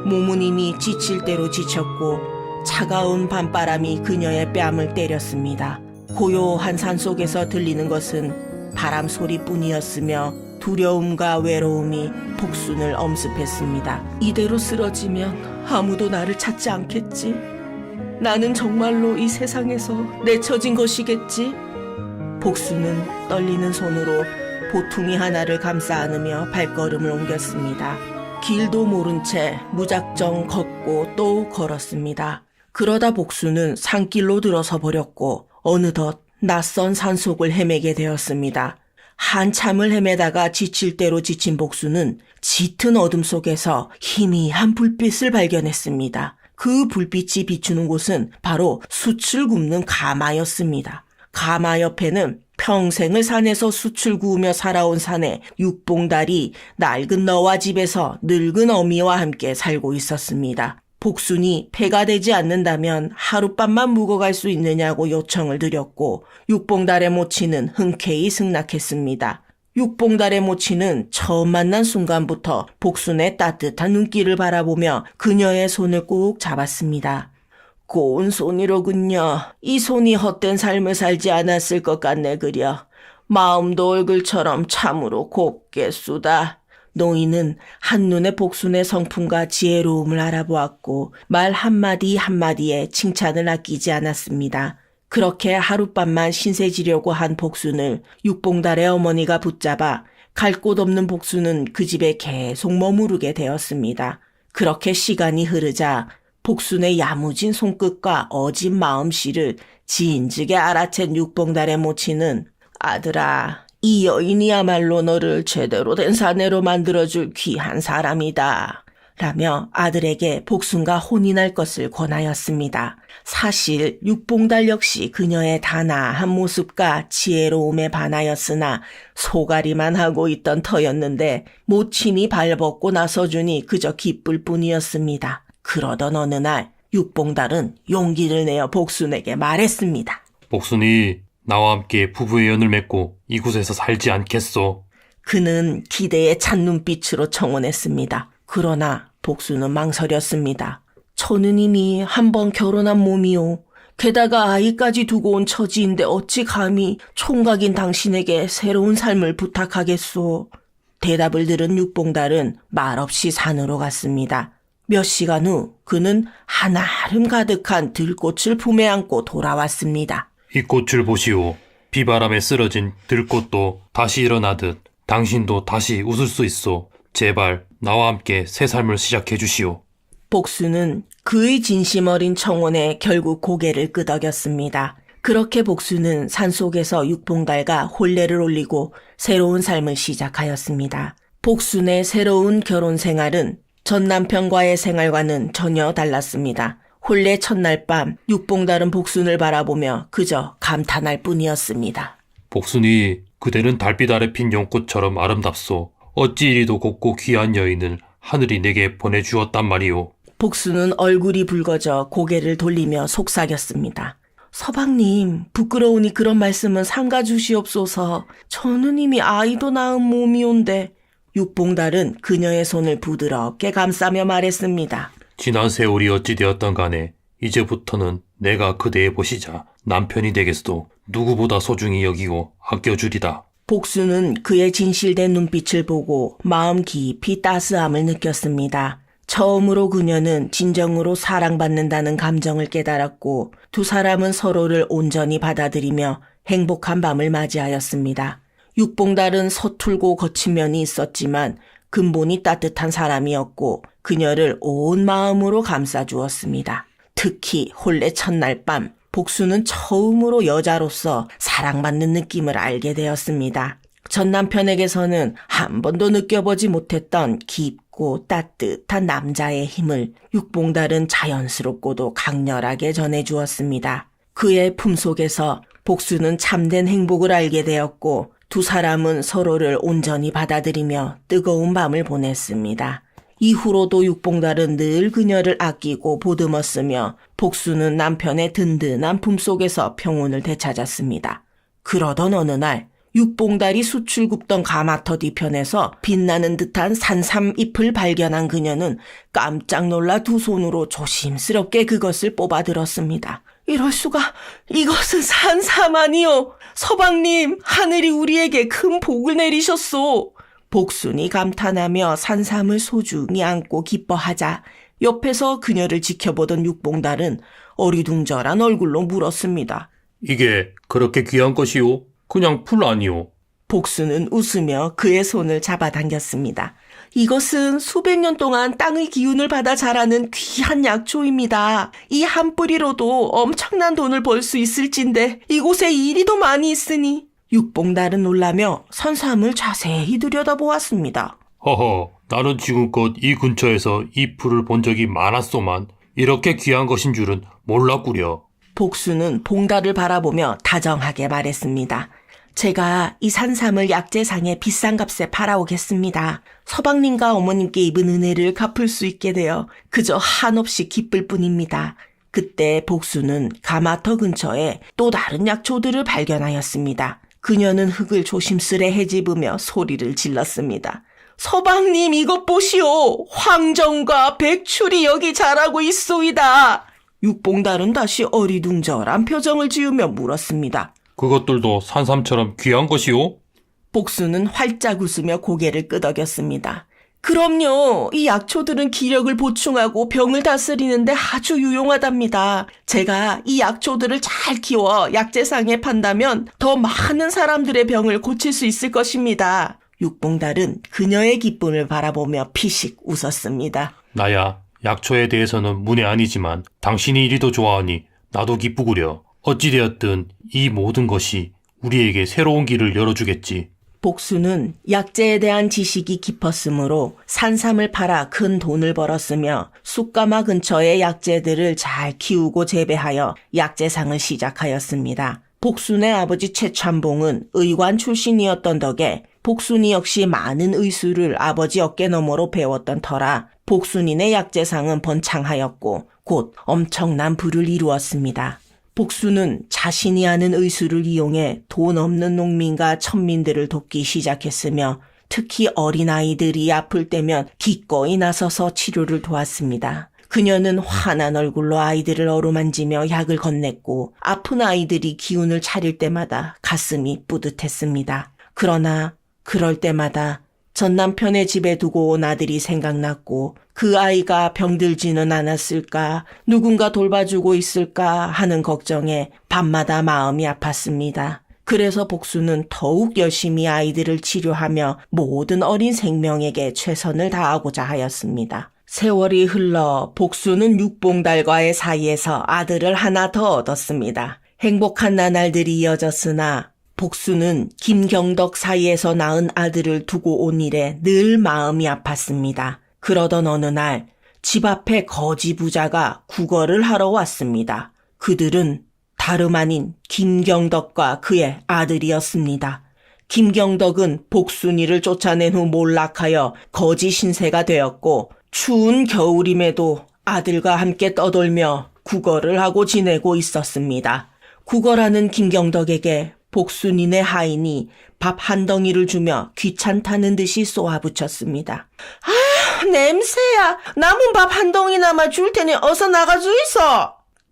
몸은 이미 지칠 대로 지쳤고 차가운 밤바람이 그녀의 뺨을 때렸습니다. 고요한 산속에서 들리는 것은 바람 소리뿐이었으며 두려움과 외로움이 복순을 엄습했습니다. 이대로 쓰러지면 아무도 나를 찾지 않겠지? 나는 정말로 이 세상에서 내쳐진 것이겠지? 복순은 떨리는 손으로 보퉁이 하나를 감싸 안으며 발걸음을 옮겼습니다. 길도 모른 채 무작정 걷고 또 걸었습니다. 그러다 복수는 산길로 들어서 버렸고 어느덧 낯선 산속을 헤매게 되었습니다. 한참을 헤매다가 지칠 대로 지친 복수는 짙은 어둠 속에서 희미한 불빛을 발견했습니다. 그 불빛이 비추는 곳은 바로 숯을 굽는 가마였습니다. 가마 옆에는 평생을 산에서 숯을 구우며 살아온 사내 육봉달이 낡은 너와 집에서 늙은 어미와 함께 살고 있었습니다. 복순이 폐가 되지 않는다면 하룻밤만 묵어갈 수 있느냐고 요청을 드렸고 육봉달의 모치는 흔쾌히 승낙했습니다. 육봉달의 모치는 처음 만난 순간부터 복순의 따뜻한 눈길을 바라보며 그녀의 손을 꾹 잡았습니다. 고운 손이로군요. 이 손이 헛된 삶을 살지 않았을 것 같네 그려. 마음도 얼굴처럼 참으로 곱겠수다. 노인은 한눈에 복순의 성품과 지혜로움을 알아보았고 말 한마디 한마디에 칭찬을 아끼지 않았습니다. 그렇게 하룻밤만 신세지려고 한 복순을 육봉달의 어머니가 붙잡아 갈 곳 없는 복순은 그 집에 계속 머무르게 되었습니다. 그렇게 시간이 흐르자 복순의 야무진 손끝과 어진 마음씨를 진즉에 알아챈 육봉달의 모치는 아들아, 이 여인이야말로 너를 제대로 된 사내로 만들어줄 귀한 사람이다. 라며 아들에게 복순과 혼인할 것을 권하였습니다. 사실 육봉달 역시 그녀의 단아한 모습과 지혜로움에 반하였으나 소가리만 하고 있던 터였는데 모친이 발벗고 나서주니 그저 기쁠 뿐이었습니다. 그러던 어느 날 육봉달은 용기를 내어 복순에게 말했습니다. 복순이 나와 함께 부부의 연을 맺고 이곳에서 살지 않겠소. 그는 기대에 찬 눈빛으로 청혼했습니다. 그러나 복수는 망설였습니다. 저는 이미 한 번 결혼한 몸이요. 게다가 아이까지 두고 온 처지인데 어찌 감히 총각인 당신에게 새로운 삶을 부탁하겠소. 대답을 들은 육봉달은 말없이 산으로 갔습니다. 몇 시간 후 그는 한아름 가득한 들꽃을 품에 안고 돌아왔습니다. 이 꽃을 보시오. 비바람에 쓰러진 들꽃도 다시 일어나듯 당신도 다시 웃을 수 있소. 제발 나와 함께 새 삶을 시작해 주시오. 복수는 그의 진심 어린 청혼에 결국 고개를 끄덕였습니다. 그렇게 복수는 산속에서 육봉달과 혼례를 올리고 새로운 삶을 시작하였습니다. 복순의 새로운 결혼 생활은 전 남편과의 생활과는 전혀 달랐습니다. 혼례 첫날 밤 육봉달은 복순을 바라보며 그저 감탄할 뿐이었습니다. 복순이 그대는 달빛 아래 핀 연꽃처럼 아름답소. 어찌 이리도 곱고 귀한 여인을 하늘이 내게 보내주었단 말이오. 복순은 얼굴이 붉어져 고개를 돌리며 속삭였습니다. 서방님, 부끄러우니 그런 말씀은 삼가주시옵소서. 저는 이미 아이도 낳은 몸이온데. 육봉달은 그녀의 손을 부드럽게 감싸며 말했습니다. 지난 세월이 어찌 되었던 간에 이제부터는 내가 그대의 보시자 남편이 되겠소. 누구보다 소중히 여기고 아껴주리다. 복수는 그의 진실된 눈빛을 보고 마음 깊이 따스함을 느꼈습니다. 처음으로 그녀는 진정으로 사랑받는다는 감정을 깨달았고 두 사람은 서로를 온전히 받아들이며 행복한 밤을 맞이하였습니다. 육봉달은 서툴고 거친 면이 있었지만 근본이 따뜻한 사람이었고 그녀를 온 마음으로 감싸주었습니다. 특히 혼례 첫날 밤 복수는 처음으로 여자로서 사랑받는 느낌을 알게 되었습니다. 전 남편에게서는 한 번도 느껴보지 못했던 깊고 따뜻한 남자의 힘을 육봉달은 자연스럽고도 강렬하게 전해주었습니다. 그의 품속에서 복수는 참된 행복을 알게 되었고 두 사람은 서로를 온전히 받아들이며 뜨거운 밤을 보냈습니다. 이후로도 육봉달은 늘 그녀를 아끼고 보듬었으며 복수는 남편의 든든한 품속에서 평온을 되찾았습니다. 그러던 어느 날 육봉달이 숯을 굽던 가마터 뒤편에서 빛나는 듯한 산삼잎을 발견한 그녀는 깜짝 놀라 두 손으로 조심스럽게 그것을 뽑아들었습니다. 이럴 수가, 이것은 산삼 아니요. 서방님, 하늘이 우리에게 큰 복을 내리셨소. 복순이 감탄하며 산삼을 소중히 안고 기뻐하자 옆에서 그녀를 지켜보던 육봉달은 어리둥절한 얼굴로 물었습니다. 이게 그렇게 귀한 것이오? 그냥 풀 아니오? 복수는 웃으며 그의 손을 잡아당겼습니다. 이것은 수백 년 동안 땅의 기운을 받아 자라는 귀한 약초입니다. 이 한 뿌리로도 엄청난 돈을 벌 수 있을진데 이곳에 이리도 많이 있으니. 육봉달은 놀라며 산삼을 자세히 들여다보았습니다. 허허, 나는 지금껏 이 근처에서 이 풀을 본 적이 많았소만 이렇게 귀한 것인 줄은 몰랐구려. 복수는 봉달을 바라보며 다정하게 말했습니다. 제가 이 산삼을 약재상에 비싼 값에 팔아오겠습니다. 서방님과 어머님께 입은 은혜를 갚을 수 있게 되어 그저 한없이 기쁠 뿐입니다. 그때 복수는 가마터 근처에 또 다른 약초들을 발견하였습니다. 그녀는 흙을 조심스레 헤집으며 소리를 질렀습니다. 서방님, 이것 보시오. 황정과 백출이 여기 자라고 있소이다. 육봉달은 다시 어리둥절한 표정을 지으며 물었습니다. 그것들도 산삼처럼 귀한 것이오? 복수는 활짝 웃으며 고개를 끄덕였습니다. 그럼요. 이 약초들은 기력을 보충하고 병을 다스리는데 아주 유용하답니다. 제가 이 약초들을 잘 키워 약재상에 판다면 더 많은 사람들의 병을 고칠 수 있을 것입니다. 육봉달은 그녀의 기쁨을 바라보며 피식 웃었습니다. 나야, 약초에 대해서는 문외 아니지만 당신이 이리도 좋아하니 나도 기쁘구려. 어찌되었든 이 모든 것이 우리에게 새로운 길을 열어주겠지. 복수는 약재에 대한 지식이 깊었으므로 산삼을 팔아 큰 돈을 벌었으며 쑥가마 근처의 약재들을 잘 키우고 재배하여 약재상을 시작하였습니다. 복순의 아버지 최찬봉은 의관 출신이었던 덕에 복순이 역시 많은 의술을 아버지 어깨너머로 배웠던 터라 복순인의 약재상은 번창하였고 곧 엄청난 부를 이루었습니다. 복수는 자신이 아는 의술을 이용해 돈 없는 농민과 천민들을 돕기 시작했으며 특히 어린아이들이 아플 때면 기꺼이 나서서 치료를 도왔습니다. 그녀는 환한 얼굴로 아이들을 어루만지며 약을 건넸고 아픈 아이들이 기운을 차릴 때마다 가슴이 뿌듯했습니다. 그러나 그럴 때마다 전 남편의 집에 두고 온 아들이 생각났고 그 아이가 병들지는 않았을까, 누군가 돌봐주고 있을까 하는 걱정에 밤마다 마음이 아팠습니다. 그래서 복수는 더욱 열심히 아이들을 치료하며 모든 어린 생명에게 최선을 다하고자 하였습니다. 세월이 흘러 복수는 육봉달과의 사이에서 아들을 하나 더 얻었습니다. 행복한 나날들이 이어졌으나 복수는 김경덕 사이에서 낳은 아들을 두고 온 일에 늘 마음이 아팠습니다. 그러던 어느 날 집 앞에 거지 부자가 구걸을 하러 왔습니다. 그들은 다름 아닌 김경덕과 그의 아들이었습니다. 김경덕은 복순이를 쫓아낸 후 몰락하여 거지 신세가 되었고 추운 겨울임에도 아들과 함께 떠돌며 구걸을 하고 지내고 있었습니다. 구걸하는 김경덕에게 복순인의 하인이 밥 한 덩이를 주며 귀찮다는 듯이 쏘아붙였습니다. 아, 냄새야. 남은 밥 한 덩이나마 줄 테니 어서 나가주이소.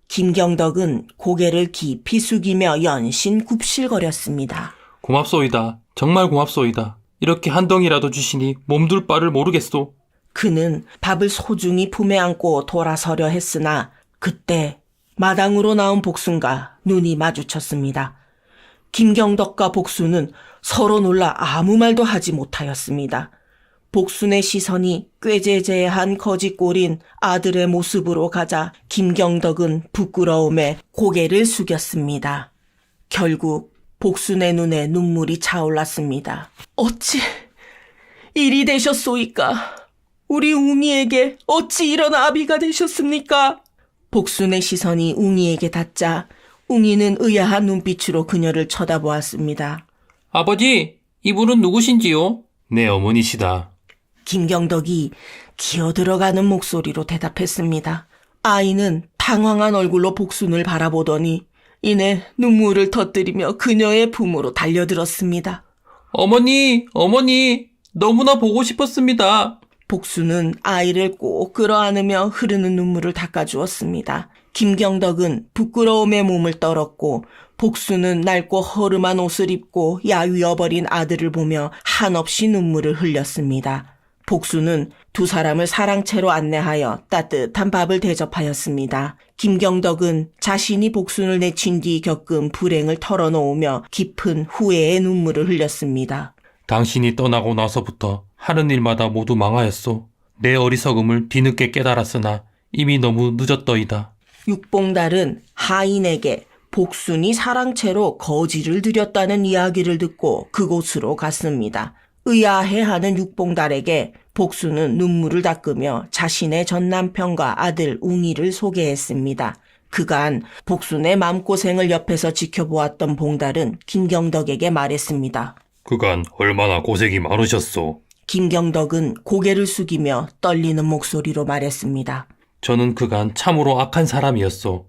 김경덕은 고개를 깊이 숙이며 연신 굽실거렸습니다. 고맙소이다. 정말 고맙소이다. 이렇게 한 덩이라도 주시니 몸둘 바를 모르겠소. 그는 밥을 소중히 품에 안고 돌아서려 했으나 그때 마당으로 나온 복순과 눈이 마주쳤습니다. 김경덕과 복순은 서로 놀라 아무 말도 하지 못하였습니다. 복순의 시선이 꾀재재한 거짓골인 아들의 모습으로 가자 김경덕은 부끄러움에 고개를 숙였습니다. 결국 복순의 눈에 눈물이 차올랐습니다. 어찌 일이 되셨소이까? 우리 웅이에게 어찌 이런 아비가 되셨습니까? 복순의 시선이 웅이에게 닿자 웅이는 의아한 눈빛으로 그녀를 쳐다보았습니다. 아버지, 이분은 누구신지요? 내 어머니시다. 김경덕이 기어들어가는 목소리로 대답했습니다. 아이는 당황한 얼굴로 복순을 바라보더니 이내 눈물을 터뜨리며 그녀의 품으로 달려들었습니다. 어머니, 너무나 보고 싶었습니다. 복순은 아이를 꼭 끌어안으며 흐르는 눈물을 닦아주었습니다. 김경덕은 부끄러움에 몸을 떨었고 복순은 낡고 허름한 옷을 입고 야위어버린 아들을 보며 한없이 눈물을 흘렸습니다. 복수는 두 사람을 사랑채로 안내하여 따뜻한 밥을 대접하였습니다. 김경덕은 자신이 복순을 내친 뒤 겪은 불행을 털어놓으며 깊은 후회의 눈물을 흘렸습니다. 당신이 떠나고 나서부터 하는 일마다 모두 망하였소. 내 어리석음을 뒤늦게 깨달았으나 이미 너무 늦었더이다. 육봉달은 하인에게 복순이 사랑채로 거지를 들였다는 이야기를 듣고 그곳으로 갔습니다. 의아해하는 육봉달에게 복순은 눈물을 닦으며 자신의 전 남편과 아들 웅이를 소개했습니다. 그간 복순의 마음고생을 옆에서 지켜보았던 봉달은 김경덕에게 말했습니다. 그간 얼마나 고생이 많으셨소. 김경덕은 고개를 숙이며 떨리는 목소리로 말했습니다. 저는 그간 참으로 악한 사람이었소.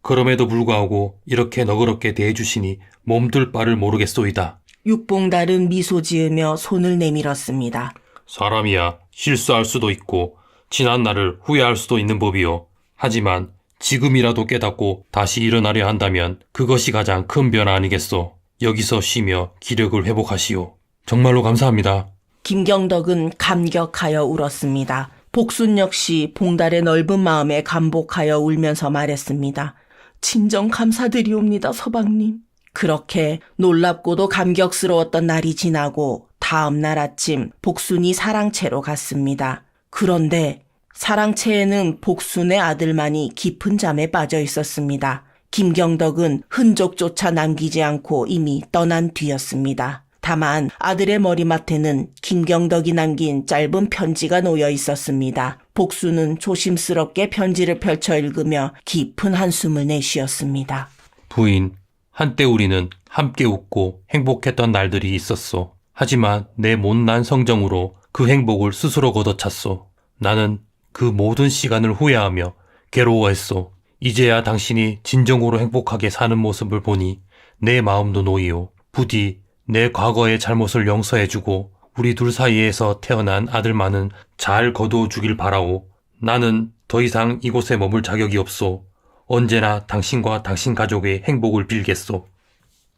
그럼에도 불구하고 이렇게 너그럽게 대해주시니 몸둘 바를 모르겠소이다. 육봉달은 미소 지으며 손을 내밀었습니다. 사람이야 실수할 수도 있고 지난 날을 후회할 수도 있는 법이요. 하지만 지금이라도 깨닫고 다시 일어나려 한다면 그것이 가장 큰 변화 아니겠소. 여기서 쉬며 기력을 회복하시오. 정말로 감사합니다. 김경덕은 감격하여 울었습니다. 복순 역시 봉달의 넓은 마음에 감복하여 울면서 말했습니다. 진정 감사드리옵니다, 서방님. 그렇게 놀랍고도 감격스러웠던 날이 지나고 다음 날 아침 복순이 사랑채로 갔습니다. 그런데 사랑채에는 복순의 아들만이 깊은 잠에 빠져 있었습니다. 김경덕은 흔적조차 남기지 않고 이미 떠난 뒤였습니다. 다만 아들의 머리맡에는 김경덕이 남긴 짧은 편지가 놓여 있었습니다. 복순은 조심스럽게 편지를 펼쳐 읽으며 깊은 한숨을 내쉬었습니다. 부인, 한때 우리는 함께 웃고 행복했던 날들이 있었소. 하지만 내 못난 성정으로 그 행복을 스스로 걷어찼소. 나는 그 모든 시간을 후회하며 괴로워했소. 이제야 당신이 진정으로 행복하게 사는 모습을 보니 내 마음도 놓이오. 부디 내 과거의 잘못을 용서해주고 우리 둘 사이에서 태어난 아들만은 잘 거두어 주길 바라오. 나는 더 이상 이곳에 머물 자격이 없소. 언제나 당신과 당신 가족의 행복을 빌겠소.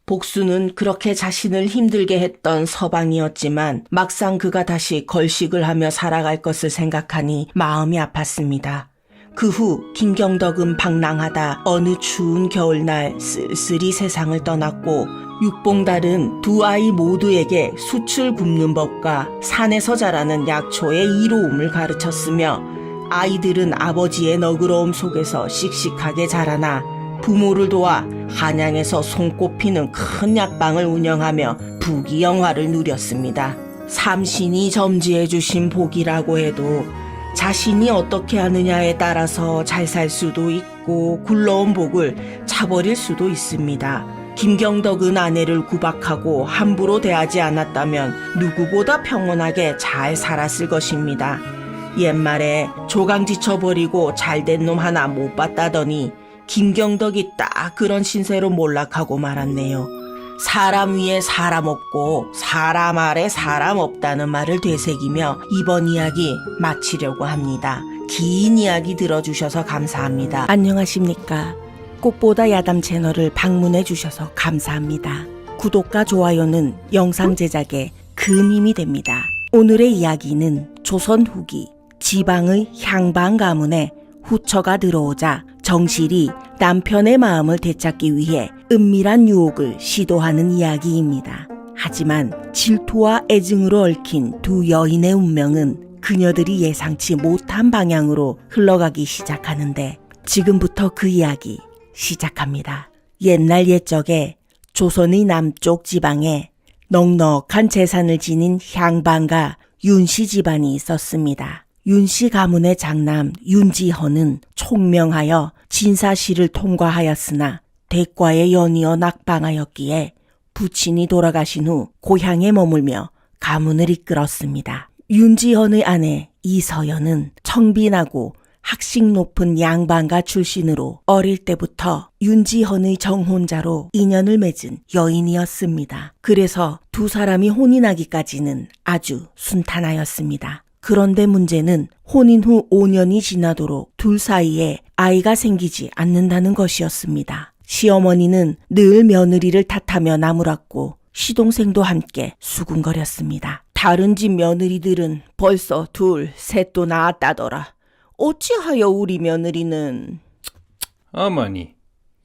복수는 그렇게 자신을 힘들게 했던 서방이었지만 막상 그가 다시 걸식을 하며 살아갈 것을 생각하니 마음이 아팠습니다. 그 후 김경덕은 방랑하다 어느 추운 겨울날 쓸쓸히 세상을 떠났고 육봉달은 두 아이 모두에게 숯을 굽는 법과 산에서 자라는 약초의 이로움을 가르쳤으며 아이들은 아버지의 너그러움 속에서 씩씩하게 자라나 부모를 도와 한양에서 손꼽히는 큰 약방을 운영하며 부귀영화를 누렸습니다. 삼신이 점지해 주신 복이라고 해도 자신이 어떻게 하느냐에 따라서 잘 살 수도 있고 굴러온 복을 차버릴 수도 있습니다. 김경덕은 아내를 구박하고 함부로 대하지 않았다면 누구보다 평온하게 잘 살았을 것입니다. 옛말에 조강 지쳐버리고 잘된 놈 하나 못 봤다더니 김경덕이 딱 그런 신세로 몰락하고 말았네요. 사람 위에 사람 없고 사람 아래 사람 없다는 말을 되새기며 이번 이야기 마치려고 합니다. 긴 이야기 들어주셔서 감사합니다. 안녕하십니까. 꽃보다 야담 채널을 방문해 주셔서 감사합니다. 구독과 좋아요는 영상 제작에 큰 힘이 됩니다. 오늘의 이야기는 조선 후기 지방의 향방 가문에 후처가 들어오자 정실이 남편의 마음을 되찾기 위해 은밀한 유혹을 시도하는 이야기입니다. 하지만 질투와 애증으로 얽힌 두 여인의 운명은 그녀들이 예상치 못한 방향으로 흘러가기 시작하는데 지금부터 그 이야기 시작합니다. 옛날 옛적에 조선의 남쪽 지방에 넉넉한 재산을 지닌 향방가 윤씨 집안이 있었습니다. 윤씨 가문의 장남 윤지헌은 총명하여 진사시를 통과하였으나 대과에 연이어 낙방하였기에 부친이 돌아가신 후 고향에 머물며 가문을 이끌었습니다. 윤지헌의 아내 이서연은 청빈하고 학식 높은 양반가 출신으로 어릴 때부터 윤지헌의 정혼자로 인연을 맺은 여인이었습니다. 그래서 두 사람이 혼인하기까지는 아주 순탄하였습니다. 그런데 문제는 혼인 후 5년이 지나도록 둘 사이에 아이가 생기지 않는다는 것이었습니다. 시어머니는 늘 며느리를 탓하며 나무랐고 시동생도 함께 수군거렸습니다. 다른 집 며느리들은 벌써 둘, 셋도 낳았다더라. 어찌하여 우리 며느리는... 어머니,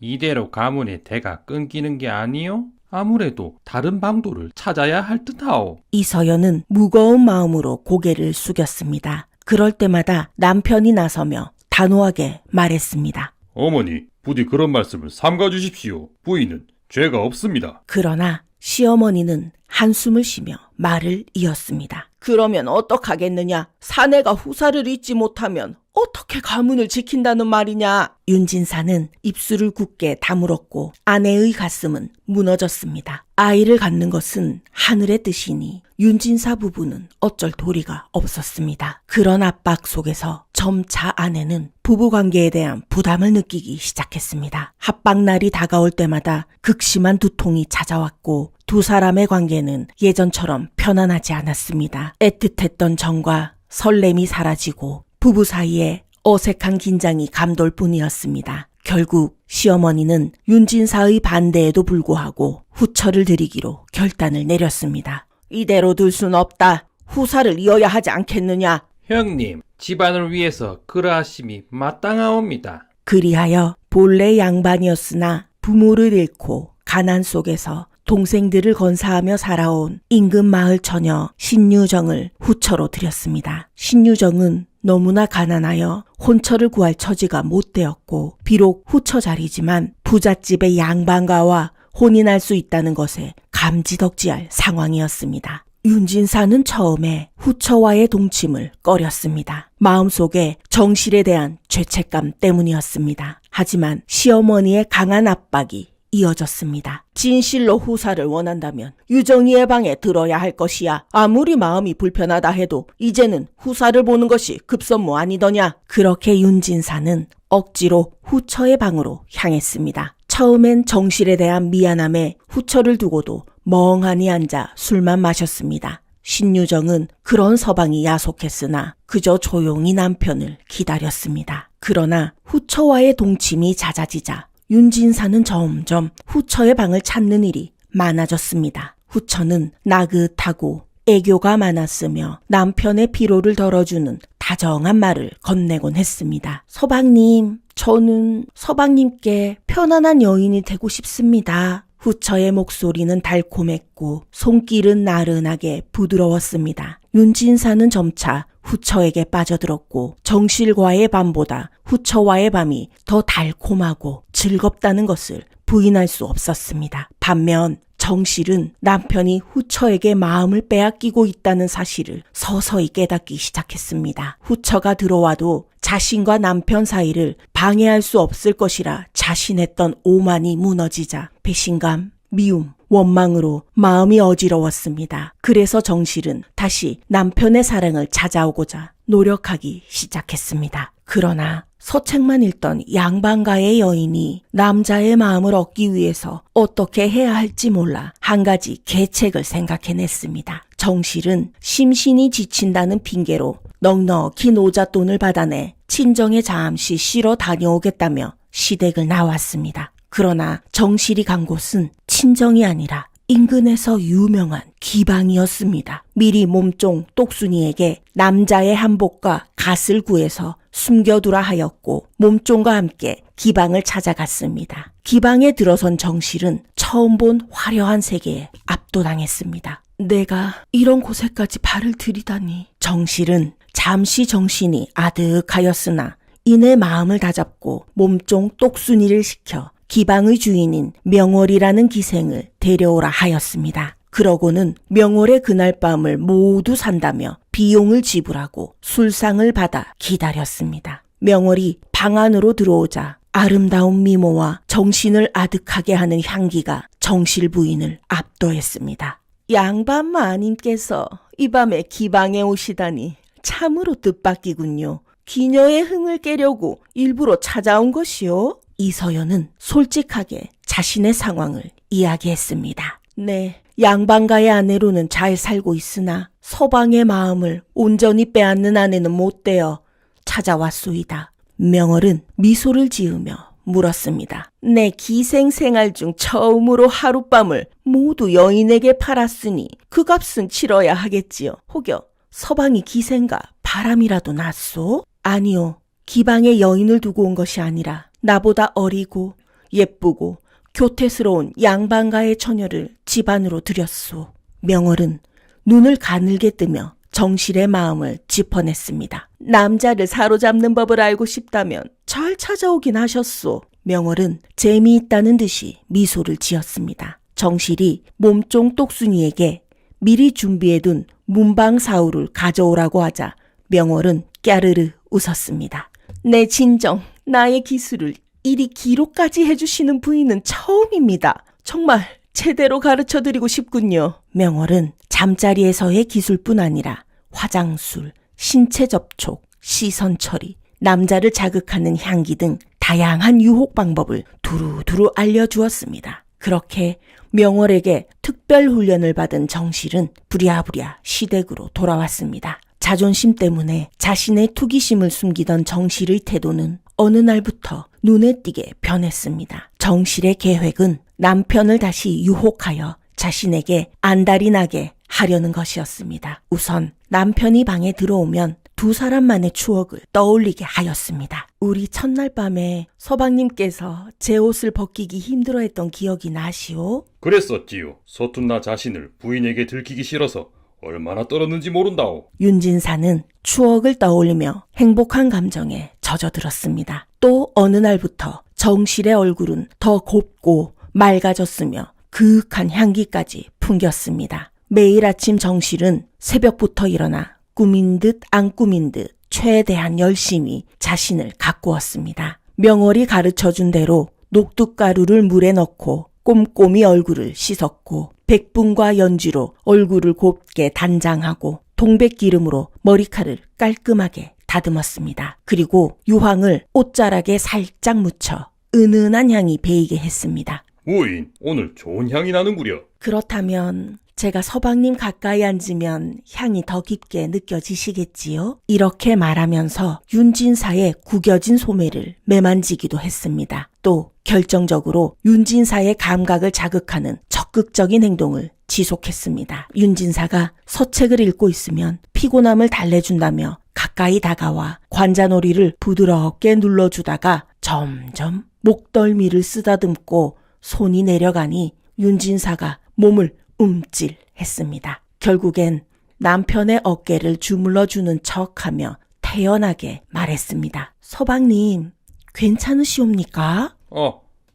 이대로 가문의 대가 끊기는 게 아니요? 아무래도 다른 방도를 찾아야 할 듯하오. 이서연은 무거운 마음으로 고개를 숙였습니다. 그럴 때마다 남편이 나서며 단호하게 말했습니다. 어머니, 부디 그런 말씀을 삼가 주십시오. 부인은 죄가 없습니다. 그러나 시어머니는 한숨을 쉬며 말을 이었습니다. 그러면 어떡하겠느냐? 사내가 후사를 잊지 못하면 어떻게 가문을 지킨다는 말이냐? 윤진사는 입술을 굳게 다물었고 아내의 가슴은 무너졌습니다. 아이를 갖는 것은 하늘의 뜻이니 윤진사 부부는 어쩔 도리가 없었습니다. 그런 압박 속에서 점차 아내는 부부관계에 대한 부담을 느끼기 시작했습니다. 합방날이 다가올 때마다 극심한 두통이 찾아왔고 두 사람의 관계는 예전처럼 편안하지 않았습니다. 애틋했던 정과 설렘이 사라지고 부부 사이에 어색한 긴장이 감돌 뿐이었습니다. 결국 시어머니는 윤진사의 반대에도 불구하고 후처를 드리기로 결단을 내렸습니다. 이대로 둘 순 없다. 후사를 이어야 하지 않겠느냐? 형님, 집안을 위해서 그러하심이 마땅하옵니다. 그리하여 본래 양반이었으나 부모를 잃고 가난 속에서 동생들을 건사하며 살아온 인근 마을 처녀 신유정을 후처로 드렸습니다. 신유정은 너무나 가난하여 혼처를 구할 처지가 못 되었고 비록 후처 자리지만 부잣집의 양반가와 혼인할 수 있다는 것에 감지덕지할 상황이었습니다. 윤진사는 처음에 후처와의 동침을 꺼렸습니다. 마음속에 정실에 대한 죄책감 때문이었습니다. 하지만 시어머니의 강한 압박이 이어졌습니다. 진실로 후사를 원한다면 유정이의 방에 들어야 할 것이야. 아무리 마음이 불편하다 해도 이제는 후사를 보는 것이 급선무 아니더냐. 그렇게 윤진사는 억지로 후처의 방으로 향했습니다. 처음엔 정실에 대한 미안함에 후처를 두고도 멍하니 앉아 술만 마셨습니다. 신유정은 그런 서방이 야속했으나 그저 조용히 남편을 기다렸습니다. 그러나 후처와의 동침이 잦아지자 윤진사는 점점 후처의 방을 찾는 일이 많아졌습니다. 후처는 나긋하고 애교가 많았으며 남편의 피로를 덜어주는 다정한 말을 건네곤 했습니다. 서방님, 저는 서방님께 편안한 여인이 되고 싶습니다. 후처의 목소리는 달콤했고 손길은 나른하게 부드러웠습니다. 윤진사는 점차 후처에게 빠져들었고 정실과의 밤보다 후처와의 밤이 더 달콤하고 즐겁다는 것을 부인할 수 없었습니다. 반면 정실은 남편이 후처에게 마음을 빼앗기고 있다는 사실을 서서히 깨닫기 시작했습니다. 후처가 들어와도 자신과 남편 사이를 방해할 수 없을 것이라 자신했던 오만이 무너지자 배신감, 미움, 원망으로 마음이 어지러웠습니다. 그래서 정실은 다시 남편의 사랑을 찾아오고자 노력하기 시작했습니다. 그러나 서책만 읽던 양반가의 여인이 남자의 마음을 얻기 위해서 어떻게 해야 할지 몰라 한 가지 계책을 생각해냈습니다. 정실은 심신이 지친다는 핑계로 넉넉히 노잣돈을 받아내 친정에 잠시 쉬러 다녀오겠다며 시댁을 나왔습니다. 그러나 정실이 간 곳은 친정이 아니라 인근에서 유명한 기방이었습니다. 미리 몸종 똑순이에게 남자의 한복과 갓을 구해서 숨겨두라 하였고 몸종과 함께 기방을 찾아갔습니다. 기방에 들어선 정실은 처음 본 화려한 세계에 압도당했습니다. 내가 이런 곳에까지 발을 들이다니. 정실은 잠시 정신이 아득하였으나 이내 마음을 다잡고 몸종 똑순이를 시켜 기방의 주인인 명월이라는 기생을 데려오라 하였습니다. 그러고는 명월의 그날 밤을 모두 산다며 비용을 지불하고 술상을 받아 기다렸습니다. 명월이 방 안으로 들어오자 아름다운 미모와 정신을 아득하게 하는 향기가 정실 부인을 압도했습니다. 양반 마님께서 이 밤에 기방에 오시다니 참으로 뜻밖이군요. 기녀의 흥을 깨려고 일부러 찾아온 것이요? 이서연은 솔직하게 자신의 상황을 이야기했습니다. 네, 양반가의 아내로는 잘 살고 있으나 서방의 마음을 온전히 빼앗는 아내는 못되어 찾아왔소이다. 명월은 미소를 지으며 물었습니다. 내 기생생활 중 처음으로 하룻밤을 모두 여인에게 팔았으니 그 값은 치러야 하겠지요. 혹여 서방이 기생가 바람이라도 났소? 아니요. 기방에 여인을 두고 온 것이 아니라 나보다 어리고 예쁘고 교태스러운 양반가의 처녀를 집안으로 들였소. 명월은 눈을 가늘게 뜨며 정실의 마음을 짚어냈습니다. 남자를 사로잡는 법을 알고 싶다면 잘 찾아오긴 하셨소. 명월은 재미있다는 듯이 미소를 지었습니다. 정실이 몸종 똑순이에게 미리 준비해둔 문방사우를 가져오라고 하자 명월은 까르르 웃었습니다. 내 진정, 나의 기술을 이리 기록까지 해주시는 부인은 처음입니다. 정말 제대로 가르쳐드리고 싶군요. 명월은 잠자리에서의 기술뿐 아니라 화장술, 신체 접촉, 시선 처리, 남자를 자극하는 향기 등 다양한 유혹 방법을 두루두루 알려주었습니다. 그렇게 명월에게 특별 훈련을 받은 정실은 부랴부랴 시댁으로 돌아왔습니다. 자존심 때문에 자신의 투기심을 숨기던 정실의 태도는 어느 날부터 눈에 띄게 변했습니다. 정실의 계획은 남편을 다시 유혹하여 자신에게 안달이 나게 하려는 것이었습니다. 우선 남편이 방에 들어오면 두 사람만의 추억을 떠올리게 하였습니다. 우리 첫날 밤에 서방님께서 제 옷을 벗기기 힘들어했던 기억이 나시오? 그랬었지요. 서툰 나 자신을 부인에게 들키기 싫어서 얼마나 떨었는지 모른다오. 윤진사는 추억을 떠올리며 행복한 감정에 젖어들었습니다. 또 어느 날부터 정실의 얼굴은 더 곱고 맑아졌으며 그윽한 향기까지 풍겼습니다. 매일 아침 정실은 새벽부터 일어나 꾸민 듯 안 꾸민 듯 최대한 열심히 자신을 가꾸었습니다. 명월이 가르쳐준 대로 녹두가루를 물에 넣고 꼼꼼히 얼굴을 씻었고 백분과 연지로 얼굴을 곱게 단장하고 동백기름으로 머리카락을 깔끔하게 다듬었습니다. 그리고 유황을 옷자락에 살짝 묻혀 은은한 향이 배이게 했습니다. 부인, 오늘 좋은 향이 나는구려. 그렇다면 제가 서방님 가까이 앉으면 향이 더 깊게 느껴지시겠지요? 이렇게 말하면서 윤진사의 구겨진 소매를 매만지기도 했습니다. 또 결정적으로 윤진사의 감각을 자극하는 적극적인 행동을 지속했습니다. 윤진사가 서책을 읽고 있으면 피곤함을 달래준다며 가까이 다가와 관자놀이를 부드럽게 눌러주다가 점점 목덜미를 쓰다듬고 손이 내려가니 윤진사가 몸을 움찔했습니다. 결국엔 남편의 어깨를 주물러주는 척하며 태연하게 말했습니다. 서방님, 괜찮으시옵니까?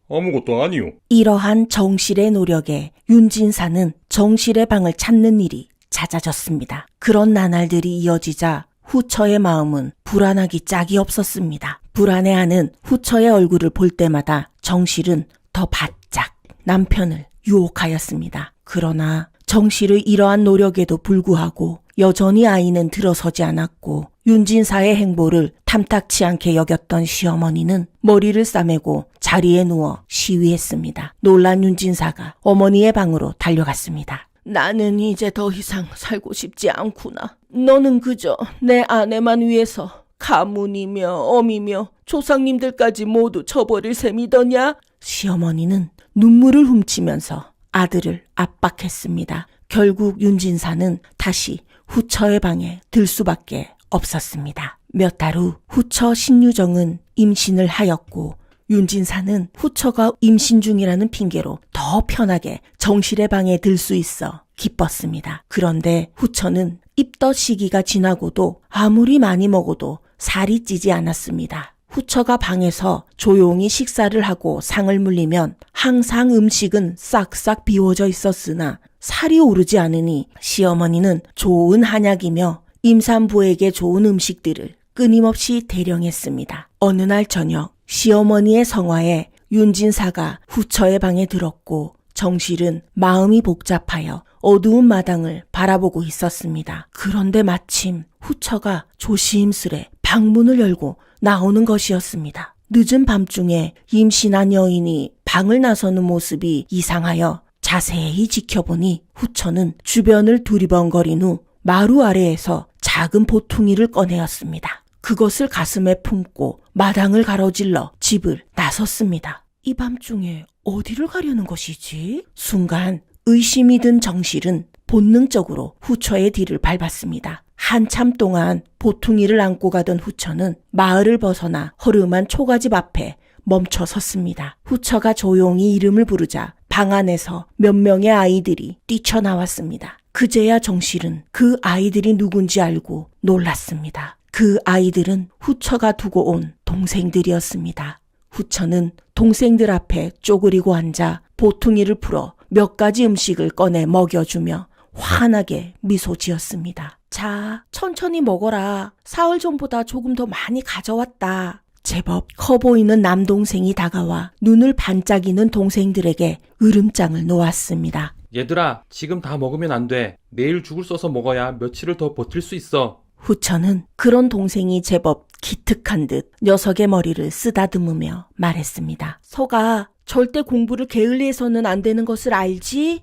아무것도 아니오. 이러한 정실의 노력에 윤진사는 정실의 방을 찾는 일이 잦아졌습니다. 그런 나날들이 이어지자 후처의 마음은 불안하기 짝이 없었습니다. 불안해하는 후처의 얼굴을 볼 때마다 정실은 더 바짝 남편을 유혹하였습니다. 그러나 정실의 이러한 노력에도 불구하고 여전히 아이는 들어서지 않았고 윤진사의 행보를 탐탁치 않게 여겼던 시어머니는 머리를 싸매고 자리에 누워 시위했습니다. 놀란 윤진사가 어머니의 방으로 달려갔습니다. 나는 이제 더 이상 살고 싶지 않구나. 너는 그저 내 아내만 위해서 가문이며 어미며 조상님들까지 모두 쳐버릴 셈이더냐? 시어머니는 눈물을 훔치면서 아들을 압박했습니다. 결국 윤진사는 다시 후처의 방에 들 수밖에 없었습니다. 몇 달 후 후처 신유정은 임신을 하였고 윤진사는 후처가 임신 중이라는 핑계로 더 편하게 정실의 방에 들 수 있어 기뻤습니다. 그런데 후처는 입덧 시기가 지나고도 아무리 많이 먹어도 살이 찌지 않았습니다. 후처가 방에서 조용히 식사를 하고 상을 물리면 항상 음식은 싹싹 비워져 있었으나 살이 오르지 않으니 시어머니는 좋은 한약이며 임산부에게 좋은 음식들을 끊임없이 대령했습니다. 어느 날 저녁 시어머니의 성화에 윤진사가 후처의 방에 들었고 정실은 마음이 복잡하여 어두운 마당을 바라보고 있었습니다. 그런데 마침 후처가 조심스레 방문을 열고 나오는 것이었습니다. 늦은 밤중에 임신한 여인이 방을 나서는 모습이 이상하여 자세히 지켜보니 후처는 주변을 두리번거린 후 마루 아래에서 작은 보퉁이를 꺼내었습니다. 그것을 가슴에 품고 마당을 가로질러 집을 나섰습니다. 이 밤중에 어디를 가려는 것이지? 순간 의심이 든 정실은 본능적으로 후처의 뒤를 밟았습니다. 한참 동안 보퉁이를 안고 가던 후처는 마을을 벗어나 허름한 초가집 앞에 멈춰 섰습니다. 후처가 조용히 이름을 부르자 방 안에서 몇 명의 아이들이 뛰쳐나왔습니다. 그제야 정실은 그 아이들이 누군지 알고 놀랐습니다. 그 아이들은 후처가 두고 온 동생들이었습니다. 후처는 동생들 앞에 쪼그리고 앉아 보퉁이를 풀어 몇 가지 음식을 꺼내 먹여주며 환하게 미소 지었습니다. 자, 천천히 먹어라. 사흘 전보다 조금 더 많이 가져왔다. 제법 커 보이는 남동생이 다가와 눈을 반짝이는 동생들에게 으름장을 놓았습니다. 얘들아, 지금 다 먹으면 안 돼. 내일 죽을 써서 먹어야 며칠을 더 버틸 수 있어. 후처는 그런 동생이 제법 기특한 듯 녀석의 머리를 쓰다듬으며 말했습니다. 서가, 절대 공부를 게을리해서는 안 되는 것을 알지?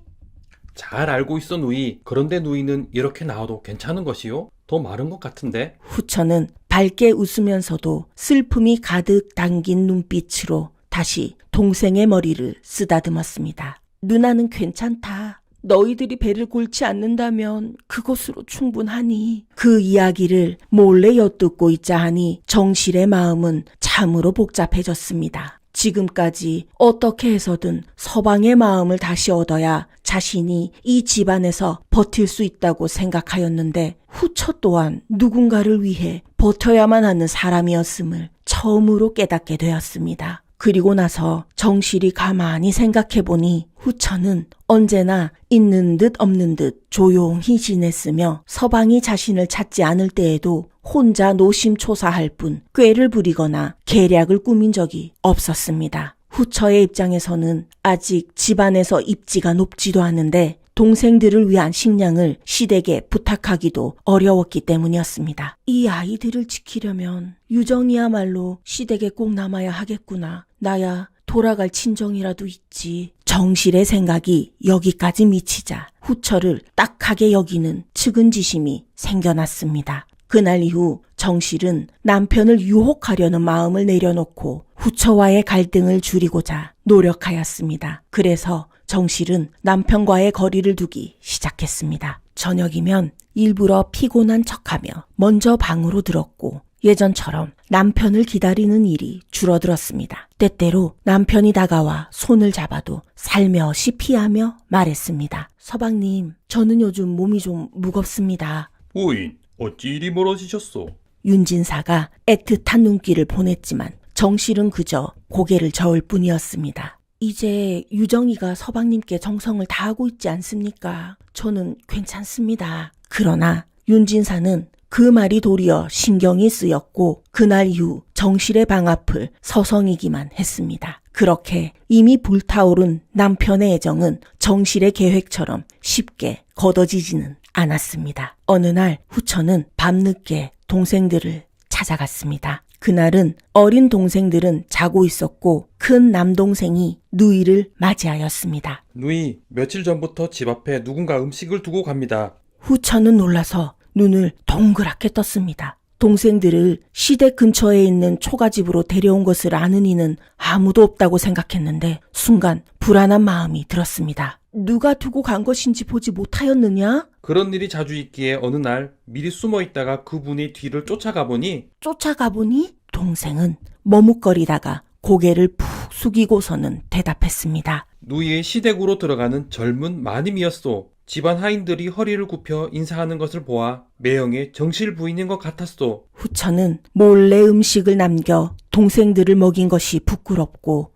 잘 알고 있어, 누이. 그런데 누이는 이렇게 나와도 괜찮은 것이요? 더 마른 것 같은데? 후처는 밝게 웃으면서도 슬픔이 가득 담긴 눈빛으로 다시 동생의 머리를 쓰다듬었습니다. 누나는 괜찮다. 너희들이 배를 골지 않는다면 그것으로 충분하니. 그 이야기를 몰래 엿듣고 있자 하니 정실의 마음은 참으로 복잡해졌습니다. 지금까지 어떻게 해서든 서방의 마음을 다시 얻어야 자신이 이 집안에서 버틸 수 있다고 생각하였는데 후처 또한 누군가를 위해 버텨야만 하는 사람이었음을 처음으로 깨닫게 되었습니다. 그리고 나서 정실이 가만히 생각해보니 후처는 언제나 있는 듯 없는 듯 조용히 지냈으며 서방이 자신을 찾지 않을 때에도 혼자 노심초사할 뿐 꾀를 부리거나 계략을 꾸민 적이 없었습니다. 후처의 입장에서는 아직 집안에서 입지가 높지도 않은데 동생들을 위한 식량을 시댁에 부탁하기도 어려웠기 때문이었습니다. 이 아이들을 지키려면 유정이야말로 시댁에 꼭 남아야 하겠구나. 나야 돌아갈 친정이라도 있지. 정실의 생각이 여기까지 미치자 후처를 딱하게 여기는 측은지심이 생겨났습니다. 그날 이후 정실은 남편을 유혹하려는 마음을 내려놓고 후처와의 갈등을 줄이고자 노력하였습니다. 그래서 정실은 남편과의 거리를 두기 시작했습니다. 저녁이면 일부러 피곤한 척하며 먼저 방으로 들었고 예전처럼 남편을 기다리는 일이 줄어들었습니다. 때때로 남편이 다가와 손을 잡아도 살며시 피하며 말했습니다. 서방님, 저는 요즘 몸이 좀 무겁습니다. 부인, 어찌 이리 멀어지셨소? 윤진사가 애틋한 눈길을 보냈지만 정실은 그저 고개를 저을 뿐이었습니다. 이제 유정이가 서방님께 정성을 다하고 있지 않습니까? 저는 괜찮습니다. 그러나 윤진사는 그 말이 도리어 신경이 쓰였고 그날 이후 정실의 방 앞을 서성이기만 했습니다. 그렇게 이미 불타오른 남편의 애정은 정실의 계획처럼 쉽게 걷어지지는 않았습니다. 어느 날 후처는 밤늦게 동생들을 찾아갔습니다. 그날은 어린 동생들은 자고 있었고 큰 남동생이 누이를 맞이하였습니다. 누이, 며칠 전부터 집 앞에 누군가 음식을 두고 갑니다. 후처는 놀라서 눈을 동그랗게 떴습니다. 동생들을 시댁 근처에 있는 초가집으로 데려온 것을 아는 이는 아무도 없다고 생각했는데 순간 불안한 마음이 들었습니다. 누가 두고 간 것인지 보지 못하였느냐? 그런 일이 자주 있기에 어느 날 미리 숨어 있다가 그분이 뒤를 쫓아가 보니 쫓아가보니 동생은 머뭇거리다가 고개를 푹 숙이고서는 대답했습니다. 누이의 시댁으로 들어가는 젊은 마님이었소. 집안 하인들이 허리를 굽혀 인사하는 것을 보아 매형의 정실 부인인 것 같았소. 후처는 몰래 음식을 남겨 동생들을 먹인 것이 부끄럽고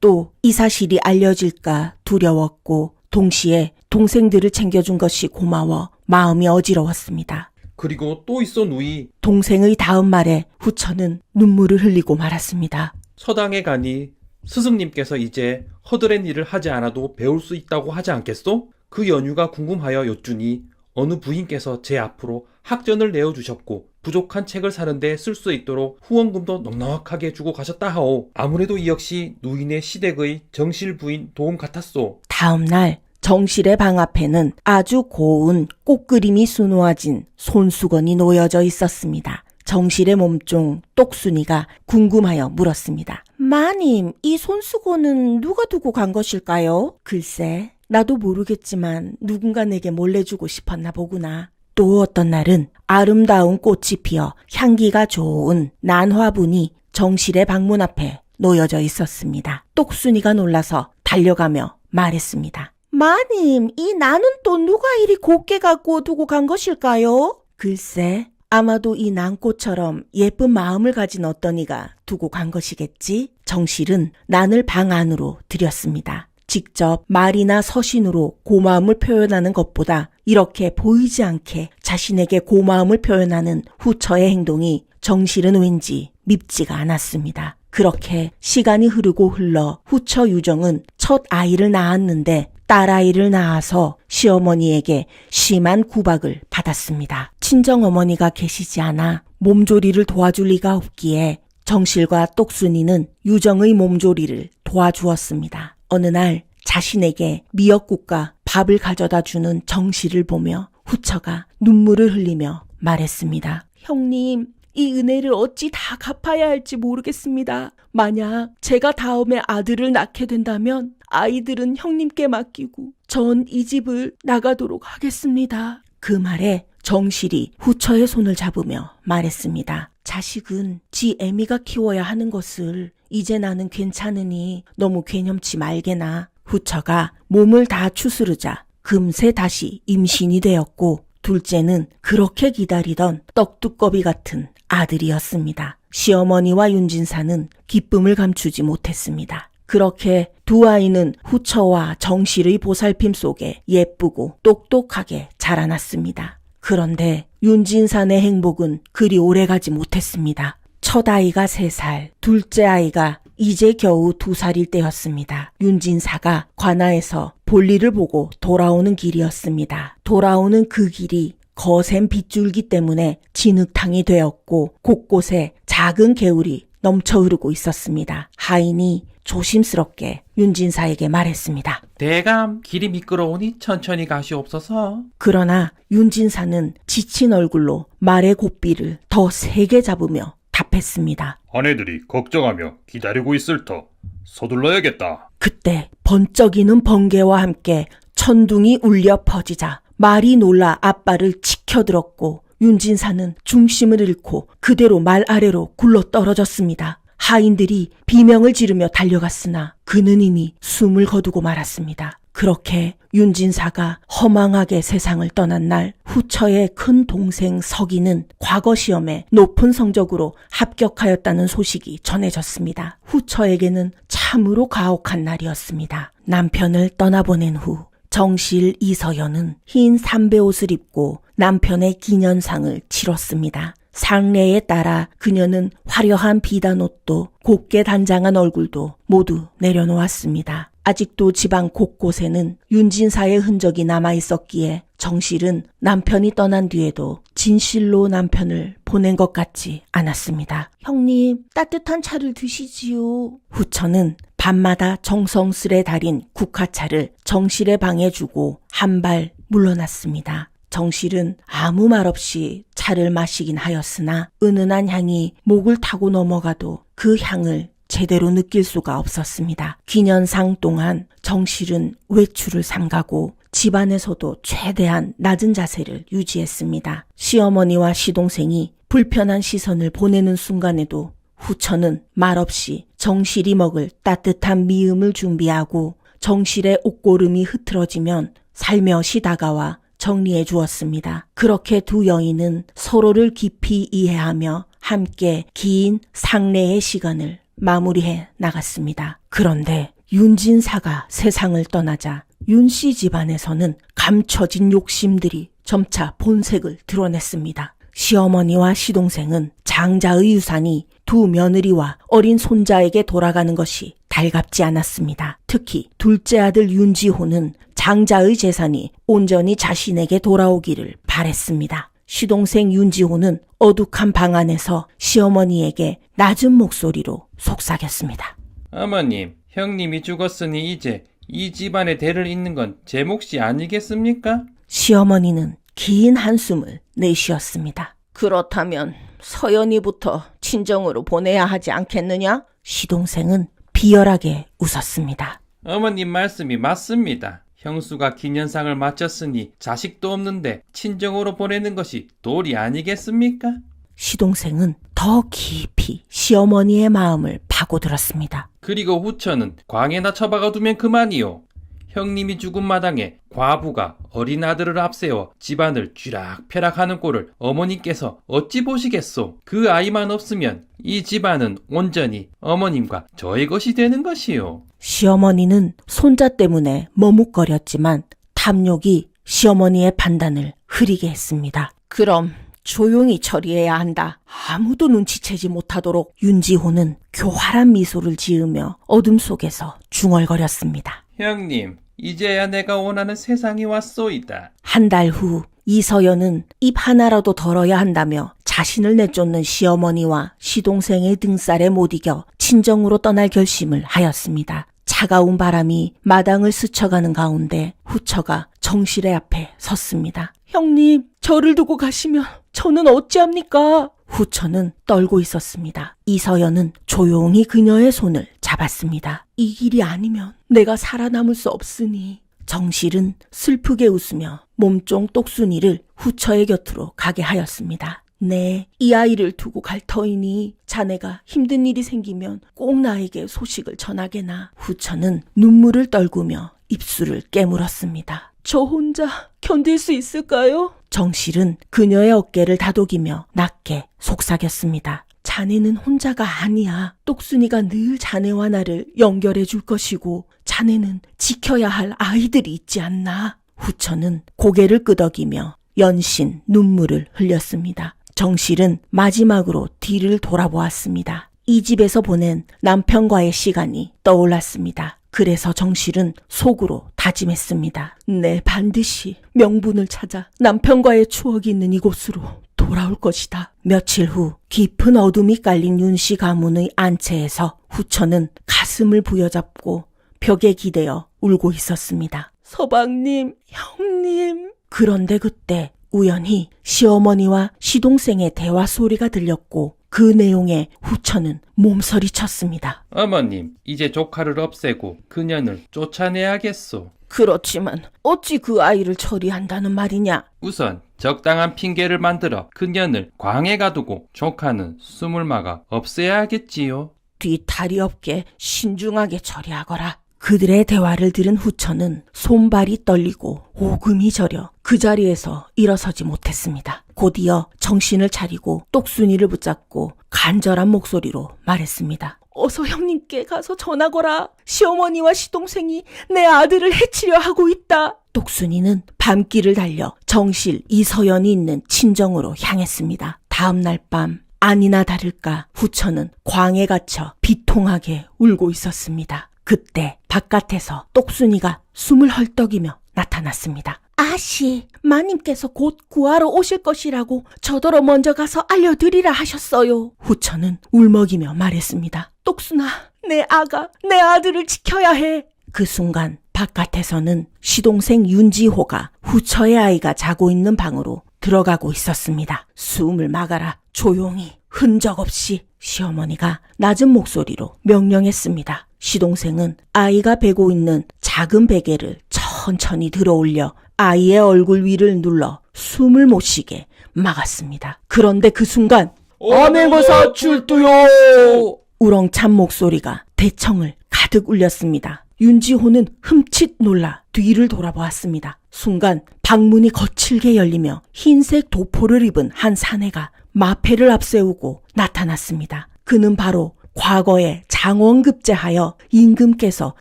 또 이 사실이 알려질까 두려웠고 동시에 동생들을 챙겨준 것이 고마워 마음이 어지러웠습니다. 그리고 또 있어 누이. 동생의 다음 말에 후처는 눈물을 흘리고 말았습니다. 서당에 가니 스승님께서 이제 허드렛 일을 하지 않아도 배울 수 있다고 하지 않겠소? 그 연유가 궁금하여 여쭈니 어느 부인께서 제 앞으로 학전을 내어주셨고 부족한 책을 사는데 쓸 수 있도록 후원금도 넉넉하게 주고 가셨다 하오. 아무래도 이 역시 누인의 시댁의 정실 부인 도움 같았소. 다음 날 정실의 방 앞에는 아주 고운 꽃그림이 수놓아진 손수건이 놓여져 있었습니다. 정실의 몸종 똑순이가 궁금하여 물었습니다. 마님, 이 손수건은 누가 두고 간 것일까요? 글쎄, 나도 모르겠지만 누군가 내게 몰래 주고 싶었나 보구나. 또 어떤 날은 아름다운 꽃이 피어 향기가 좋은 난화분이 정실의 방문 앞에 놓여져 있었습니다. 똑순이가 놀라서 달려가며 말했습니다. 마님, 이 나는 또 누가 이리 곱게 갖고 두고 간 것일까요? 글쎄, 아마도 이 난꽃처럼 예쁜 마음을 가진 어떤 이가 두고 간 것이겠지? 정실은 난을 방 안으로 들였습니다. 직접 말이나 서신으로 고마움을 표현하는 것보다 이렇게 보이지 않게 자신에게 고마움을 표현하는 후처의 행동이 정실은 왠지 밉지가 않았습니다. 그렇게 시간이 흐르고 흘러 후처 유정은 첫 아이를 낳았는데 딸아이를 낳아서 시어머니에게 심한 구박을 받았습니다. 친정어머니가 계시지 않아 몸조리를 도와줄 리가 없기에 정실과 똑순이는 유정의 몸조리를 도와주었습니다. 어느 날 자신에게 미역국과 밥을 가져다 주는 정실을 보며 후처가 눈물을 흘리며 말했습니다. 형님, 이 은혜를 어찌 다 갚아야 할지 모르겠습니다. 만약 제가 다음에 아들을 낳게 된다면 아이들은 형님께 맡기고 전 이 집을 나가도록 하겠습니다. 그 말에 정실이 후처의 손을 잡으며 말했습니다. 자식은 지 애미가 키워야 하는 것을 이제 나는 괜찮으니 너무 괴념치 말게나. 후처가 몸을 다 추스르자 금세 다시 임신이 되었고 둘째는 그렇게 기다리던 떡두꺼비 같은 아들이었습니다. 시어머니와 윤진사는 기쁨을 감추지 못했습니다. 그렇게 두 아이는 후처와 정실의 보살핌 속에 예쁘고 똑똑하게 자라났습니다. 그런데 윤진산의 행복은 그리 오래가지 못했습니다. 첫 아이가 3살, 둘째 아이가 이제 겨우 2살일 때였습니다. 윤진사가 관아에서 볼일을 보고 돌아오는 길이었습니다. 돌아오는 그 길이 거센 빗줄기 때문에 진흙탕이 되었고 곳곳에 작은 개울이 넘쳐 흐르고 있었습니다. 하인이 조심스럽게 윤진사에게 말했습니다. 대감, 길이 미끄러우니 천천히 가시옵소서. 그러나 윤진사는 지친 얼굴로 말의 고삐를 더 세게 잡으며 답했습니다. 아내들이 걱정하며 기다리고 있을 터 서둘러야겠다. 그때 번쩍이는 번개와 함께 천둥이 울려 퍼지자 말이 놀라 앞발을 치켜들었고 윤진사는 중심을 잃고 그대로 말 아래로 굴러 떨어졌습니다. 하인들이 비명을 지르며 달려갔으나 그는 이미 숨을 거두고 말았습니다. 그렇게 윤진사가 허망하게 세상을 떠난 날 후처의 큰 동생 석이는 과거 시험에 높은 성적으로 합격하였다는 소식이 전해졌습니다. 후처에게는 참으로 가혹한 날이었습니다. 남편을 떠나보낸 후 정실 이서연은 흰 삼배옷을 입고 남편의 기년상을 치렀습니다. 상례에 따라 그녀는 화려한 비단옷도 곱게 단장한 얼굴도 모두 내려놓았습니다. 아직도 집안 곳곳에는 윤진사의 흔적이 남아있었기에 정실은 남편이 떠난 뒤에도 진실로 남편을 보낸 것 같지 않았습니다. 형님, 따뜻한 차를 드시지요. 후처는 밤마다 정성스레 달인 국화차를 정실의 방에 주고 한 발 물러났습니다. 정실은 아무 말 없이 차를 마시긴 하였으나 은은한 향이 목을 타고 넘어가도 그 향을 제대로 느낄 수가 없었습니다. 기년상 동안 정실은 외출을 삼가고 집안에서도 최대한 낮은 자세를 유지했습니다. 시어머니와 시동생이 불편한 시선을 보내는 순간에도 후처는 말없이 정실이 먹을 따뜻한 미음을 준비하고 정실의 옷고름이 흐트러지면 살며시 다가와 정리해 주었습니다. 그렇게 두 여인은 서로를 깊이 이해하며 함께 긴 상례의 시간을 마무리해 나갔습니다. 그런데 윤진사가 세상을 떠나자 윤씨 집안에서는 감춰진 욕심들이 점차 본색을 드러냈습니다. 시어머니와 시동생은 장자의 유산이 두 며느리와 어린 손자에게 돌아가는 것이 달갑지 않았습니다. 특히 둘째 아들 윤지호는 장자의 재산이 온전히 자신에게 돌아오기를 바랬습니다. 시동생 윤지호는 어둑한 방 안에서 시어머니에게 낮은 목소리로 속삭였습니다. 어머님, 형님이 죽었으니 이제 이 집안의 대를 잇는 건 제 몫이 아니겠습니까? 시어머니는 긴 한숨을 내쉬었습니다. 그렇다면 서연이부터 친정으로 보내야 하지 않겠느냐? 시동생은 비열하게 웃었습니다. 어머님 말씀이 맞습니다. 형수가 기년상을 마쳤으니 자식도 없는데 친정으로 보내는 것이 도리 아니겠습니까? 시동생은 더 깊이 시어머니의 마음을 파고들었습니다. 그리고 후처는 광에나 처박아 두면 그만이요. 형님이 죽은 마당에 과부가 어린 아들을 앞세워 집안을 쥐락펴락하는 꼴을 어머님께서 어찌 보시겠소? 그 아이만 없으면 이 집안은 온전히 어머님과 저의 것이 되는 것이요. 시어머니는 손자 때문에 머뭇거렸지만 탐욕이 시어머니의 판단을 흐리게 했습니다. 그럼 조용히 처리해야 한다. 아무도 눈치채지 못하도록 윤지호는 교활한 미소를 지으며 어둠 속에서 중얼거렸습니다. 형님, 이제야 내가 원하는 세상이 왔소이다. 한 달 후 이서연은 입 하나라도 덜어야 한다며 자신을 내쫓는 시어머니와 시동생의 등살에 못 이겨 친정으로 떠날 결심을 하였습니다. 차가운 바람이 마당을 스쳐가는 가운데 후처가 정실의 앞에 섰습니다. 형님, 저를 두고 가시면 저는 어찌합니까? 후처는 떨고 있었습니다. 이서연은 조용히 그녀의 손을 잡았습니다. 이 길이 아니면 내가 살아남을 수 없으니. 정실은 슬프게 웃으며 몸종 똑순이를 후처의 곁으로 가게 하였습니다. 네, 이 아이를 두고 갈 터이니 자네가 힘든 일이 생기면 꼭 나에게 소식을 전하게나. 후처는 눈물을 떨구며 입술을 깨물었습니다. 저 혼자 견딜 수 있을까요? 정실은 그녀의 어깨를 다독이며 낮게 속삭였습니다. 자네는 혼자가 아니야. 똑순이가 늘 자네와 나를 연결해 줄 것이고 자네는 지켜야 할 아이들이 있지 않나. 후처는 고개를 끄덕이며 연신 눈물을 흘렸습니다. 정실은 마지막으로 뒤를 돌아보았습니다. 이 집에서 보낸 남편과의 시간이 떠올랐습니다. 그래서 정실은 속으로 다짐했습니다. 네, 반드시 명분을 찾아 남편과의 추억이 있는 이곳으로 돌아올 것이다. 며칠 후 깊은 어둠이 깔린 윤씨 가문의 안채에서 후처는 가슴을 부여잡고 벽에 기대어 울고 있었습니다. 서방님, 형님. 그런데 그때 우연히 시어머니와 시동생의 대화 소리가 들렸고 그 내용에 후처는 몸서리쳤습니다. 어머님, 이제 조카를 없애고 그년을 쫓아내야겠소. 그렇지만 어찌 그 아이를 처리한다는 말이냐? 우선 적당한 핑계를 만들어 그년을 광에 가두고 조카는 숨을 막아 없애야겠지요. 뒤탈이 없게 신중하게 처리하거라. 그들의 대화를 들은 후처는 손발이 떨리고 오금이 저려 그 자리에서 일어서지 못했습니다. 곧이어 정신을 차리고 똑순이를 붙잡고 간절한 목소리로 말했습니다. 어서 형님께 가서 전하거라. 시어머니와 시동생이 내 아들을 해치려 하고 있다. 똑순이는 밤길을 달려 정실 이서연이 있는 친정으로 향했습니다. 다음 날 밤 아니나 다를까 후처는 광에 갇혀 비통하게 울고 있었습니다. 그때 바깥에서 똑순이가 숨을 헐떡이며 나타났습니다. 아씨, 마님께서 곧 구하러 오실 것이라고 저더러 먼저 가서 알려드리라 하셨어요. 후처는 울먹이며 말했습니다. 똑순아, 내 아가, 내 아들을 지켜야 해. 그 순간 바깥에서는 시동생 윤지호가 후처의 아이가 자고 있는 방으로 들어가고 있었습니다. 숨을 막아라. 조용히, 흔적 없이. 시어머니가 낮은 목소리로 명령했습니다. 시동생은 아이가 베고 있는 작은 베개를 천천히 들어올려 아이의 얼굴 위를 눌러 숨을 못 쉬게 막았습니다. 그런데 그 순간 암행어사 출두요! 우렁찬 목소리가 대청을 가득 울렸습니다. 윤지호는 흠칫 놀라 뒤를 돌아보았습니다. 순간 방문이 거칠게 열리며 흰색 도포를 입은 한 사내가 마패를 앞세우고 나타났습니다. 그는 바로 과거에 장원급제하여 임금께서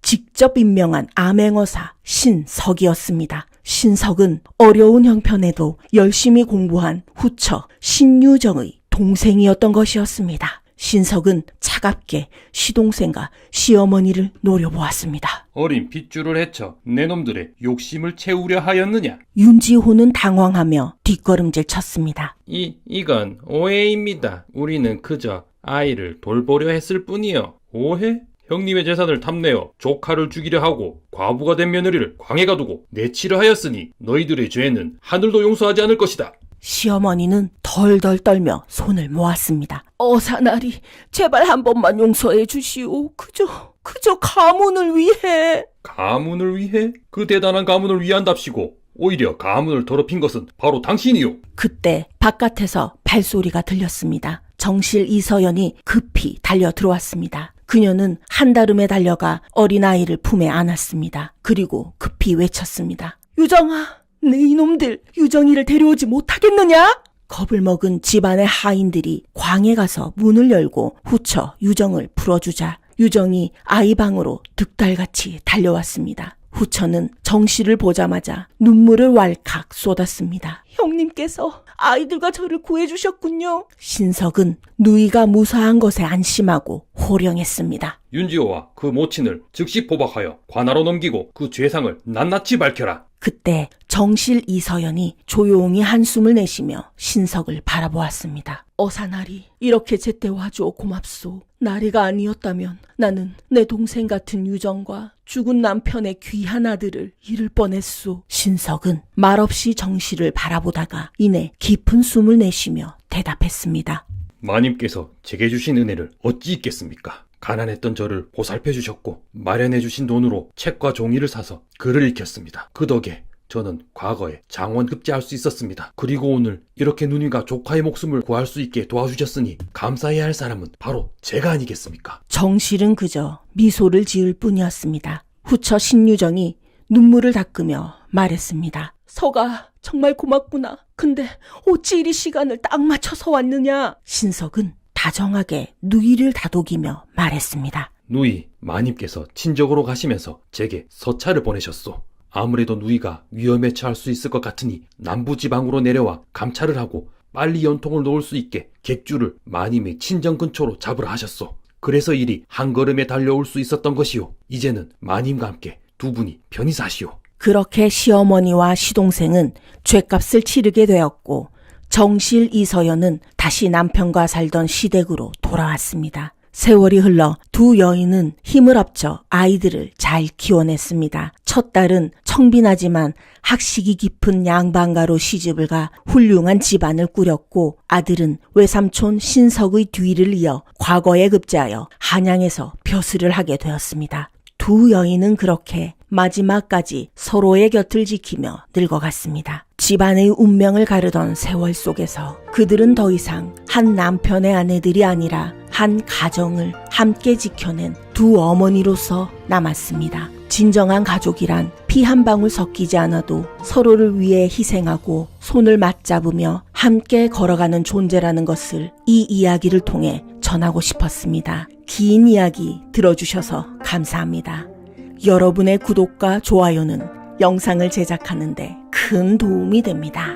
직접 임명한 암행어사 신석이었습니다. 신석은 어려운 형편에도 열심히 공부한 후처 신유정의 동생이었던 것이었습니다. 신석은 차갑게 시동생과 시어머니를 노려보았습니다. 어린 핏줄을 헤쳐 내 놈들의 욕심을 채우려 하였느냐? 윤지호는 당황하며 뒷걸음질 쳤습니다. 이건 오해입니다. 우리는 그저 아이를 돌보려 했을 뿐이요. 오해? 형님의 재산을 탐내어 조카를 죽이려 하고 과부가 된 며느리를 광에 가두고 내치려 하였으니 너희들의 죄는 하늘도 용서하지 않을 것이다. 시어머니는 덜덜 떨며 손을 모았습니다. 어사나리, 제발 한 번만 용서해 주시오. 그저 가문을 위해. 가문을 위해? 그 대단한 가문을 위한답시고 오히려 가문을 더럽힌 것은 바로 당신이요. 그때 바깥에서 발소리가 들렸습니다. 정실 이서연이 급히 달려 들어왔습니다. 그녀는 한달음에 달려가 어린아이를 품에 안았습니다. 그리고 급히 외쳤습니다. 유정아, 내 이놈들 유정이를 데려오지 못하겠느냐? 겁을 먹은 집안의 하인들이 광에 가서 문을 열고 후쳐 유정을 풀어주자 유정이 아이 방으로 득달같이 달려왔습니다. 후처는 정씨를 보자마자 눈물을 왈칵 쏟았습니다. 형님께서 아이들과 저를 구해주셨군요. 신석은 누이가 무사한 것에 안심하고 호령했습니다. 윤지호와 그 모친을 즉시 포박하여 관하로 넘기고 그 죄상을 낱낱이 밝혀라. 그때 정실 이서연이 조용히 한숨을 내쉬며 신석을 바라보았습니다. 어사나리, 이렇게 제때 와줘 고맙소. 나리가 아니었다면 나는 내 동생 같은 유정과 죽은 남편의 귀한 아들을 잃을 뻔했소. 신석은 말없이 정실을 바라보다가 이내 깊은 숨을 내쉬며 대답했습니다. 마님께서 제게 주신 은혜를 어찌 잊겠습니까? 가난했던 저를 보살펴 주셨고 마련해 주신 돈으로 책과 종이를 사서 글을 읽혔습니다. 그 덕에 저는 과거에 장원급제할 수 있었습니다. 그리고 오늘 이렇게 누님과 조카의 목숨을 구할 수 있게 도와주셨으니 감사해야 할 사람은 바로 제가 아니겠습니까? 정실은 그저 미소를 지을 뿐이었습니다. 후처 신유정이 눈물을 닦으며 말했습니다. 서가 정말 고맙구나. 근데 어찌 이리 시간을 딱 맞춰서 왔느냐? 신석은 다정하게 누이를 다독이며 말했습니다. 누이, 마님께서 친정으로 가시면서 제게 서찰을 보내셨소. 아무래도 누이가 위험에 처할 수 있을 것 같으니 남부지방으로 내려와 감찰을 하고 빨리 연통을 놓을 수 있게 객주를 마님의 친정 근처로 잡으라 하셨소. 그래서 일이 한 걸음에 달려올 수 있었던 것이요. 이제는 마님과 함께 두 분이 편히 사시오. 그렇게 시어머니와 시동생은 죗값을 치르게 되었고 정실 이서연은 다시 남편과 살던 시댁으로 돌아왔습니다. 세월이 흘러 두 여인은 힘을 합쳐 아이들을 잘 키워냈습니다. 첫 딸은 청빈하지만 학식이 깊은 양반가로 시집을 가 훌륭한 집안을 꾸렸고 아들은 외삼촌 신석의 뒤를 이어 과거에 급제하여 한양에서 벼슬을 하게 되었습니다. 두 여인은 그렇게 마지막까지 서로의 곁을 지키며 늙어갔습니다. 집안의 운명을 가르던 세월 속에서 그들은 더 이상 한 남편의 아내들이 아니라 한 가정을 함께 지켜낸 두 어머니로서 남았습니다. 진정한 가족이란 피 한 방울 섞이지 않아도 서로를 위해 희생하고 손을 맞잡으며 함께 걸어가는 존재라는 것을 이 이야기를 통해 전하고 싶었습니다. 긴 이야기 들어주셔서 감사합니다. 여러분의 구독과 좋아요는 영상을 제작하는 데 큰 도움이 됩니다.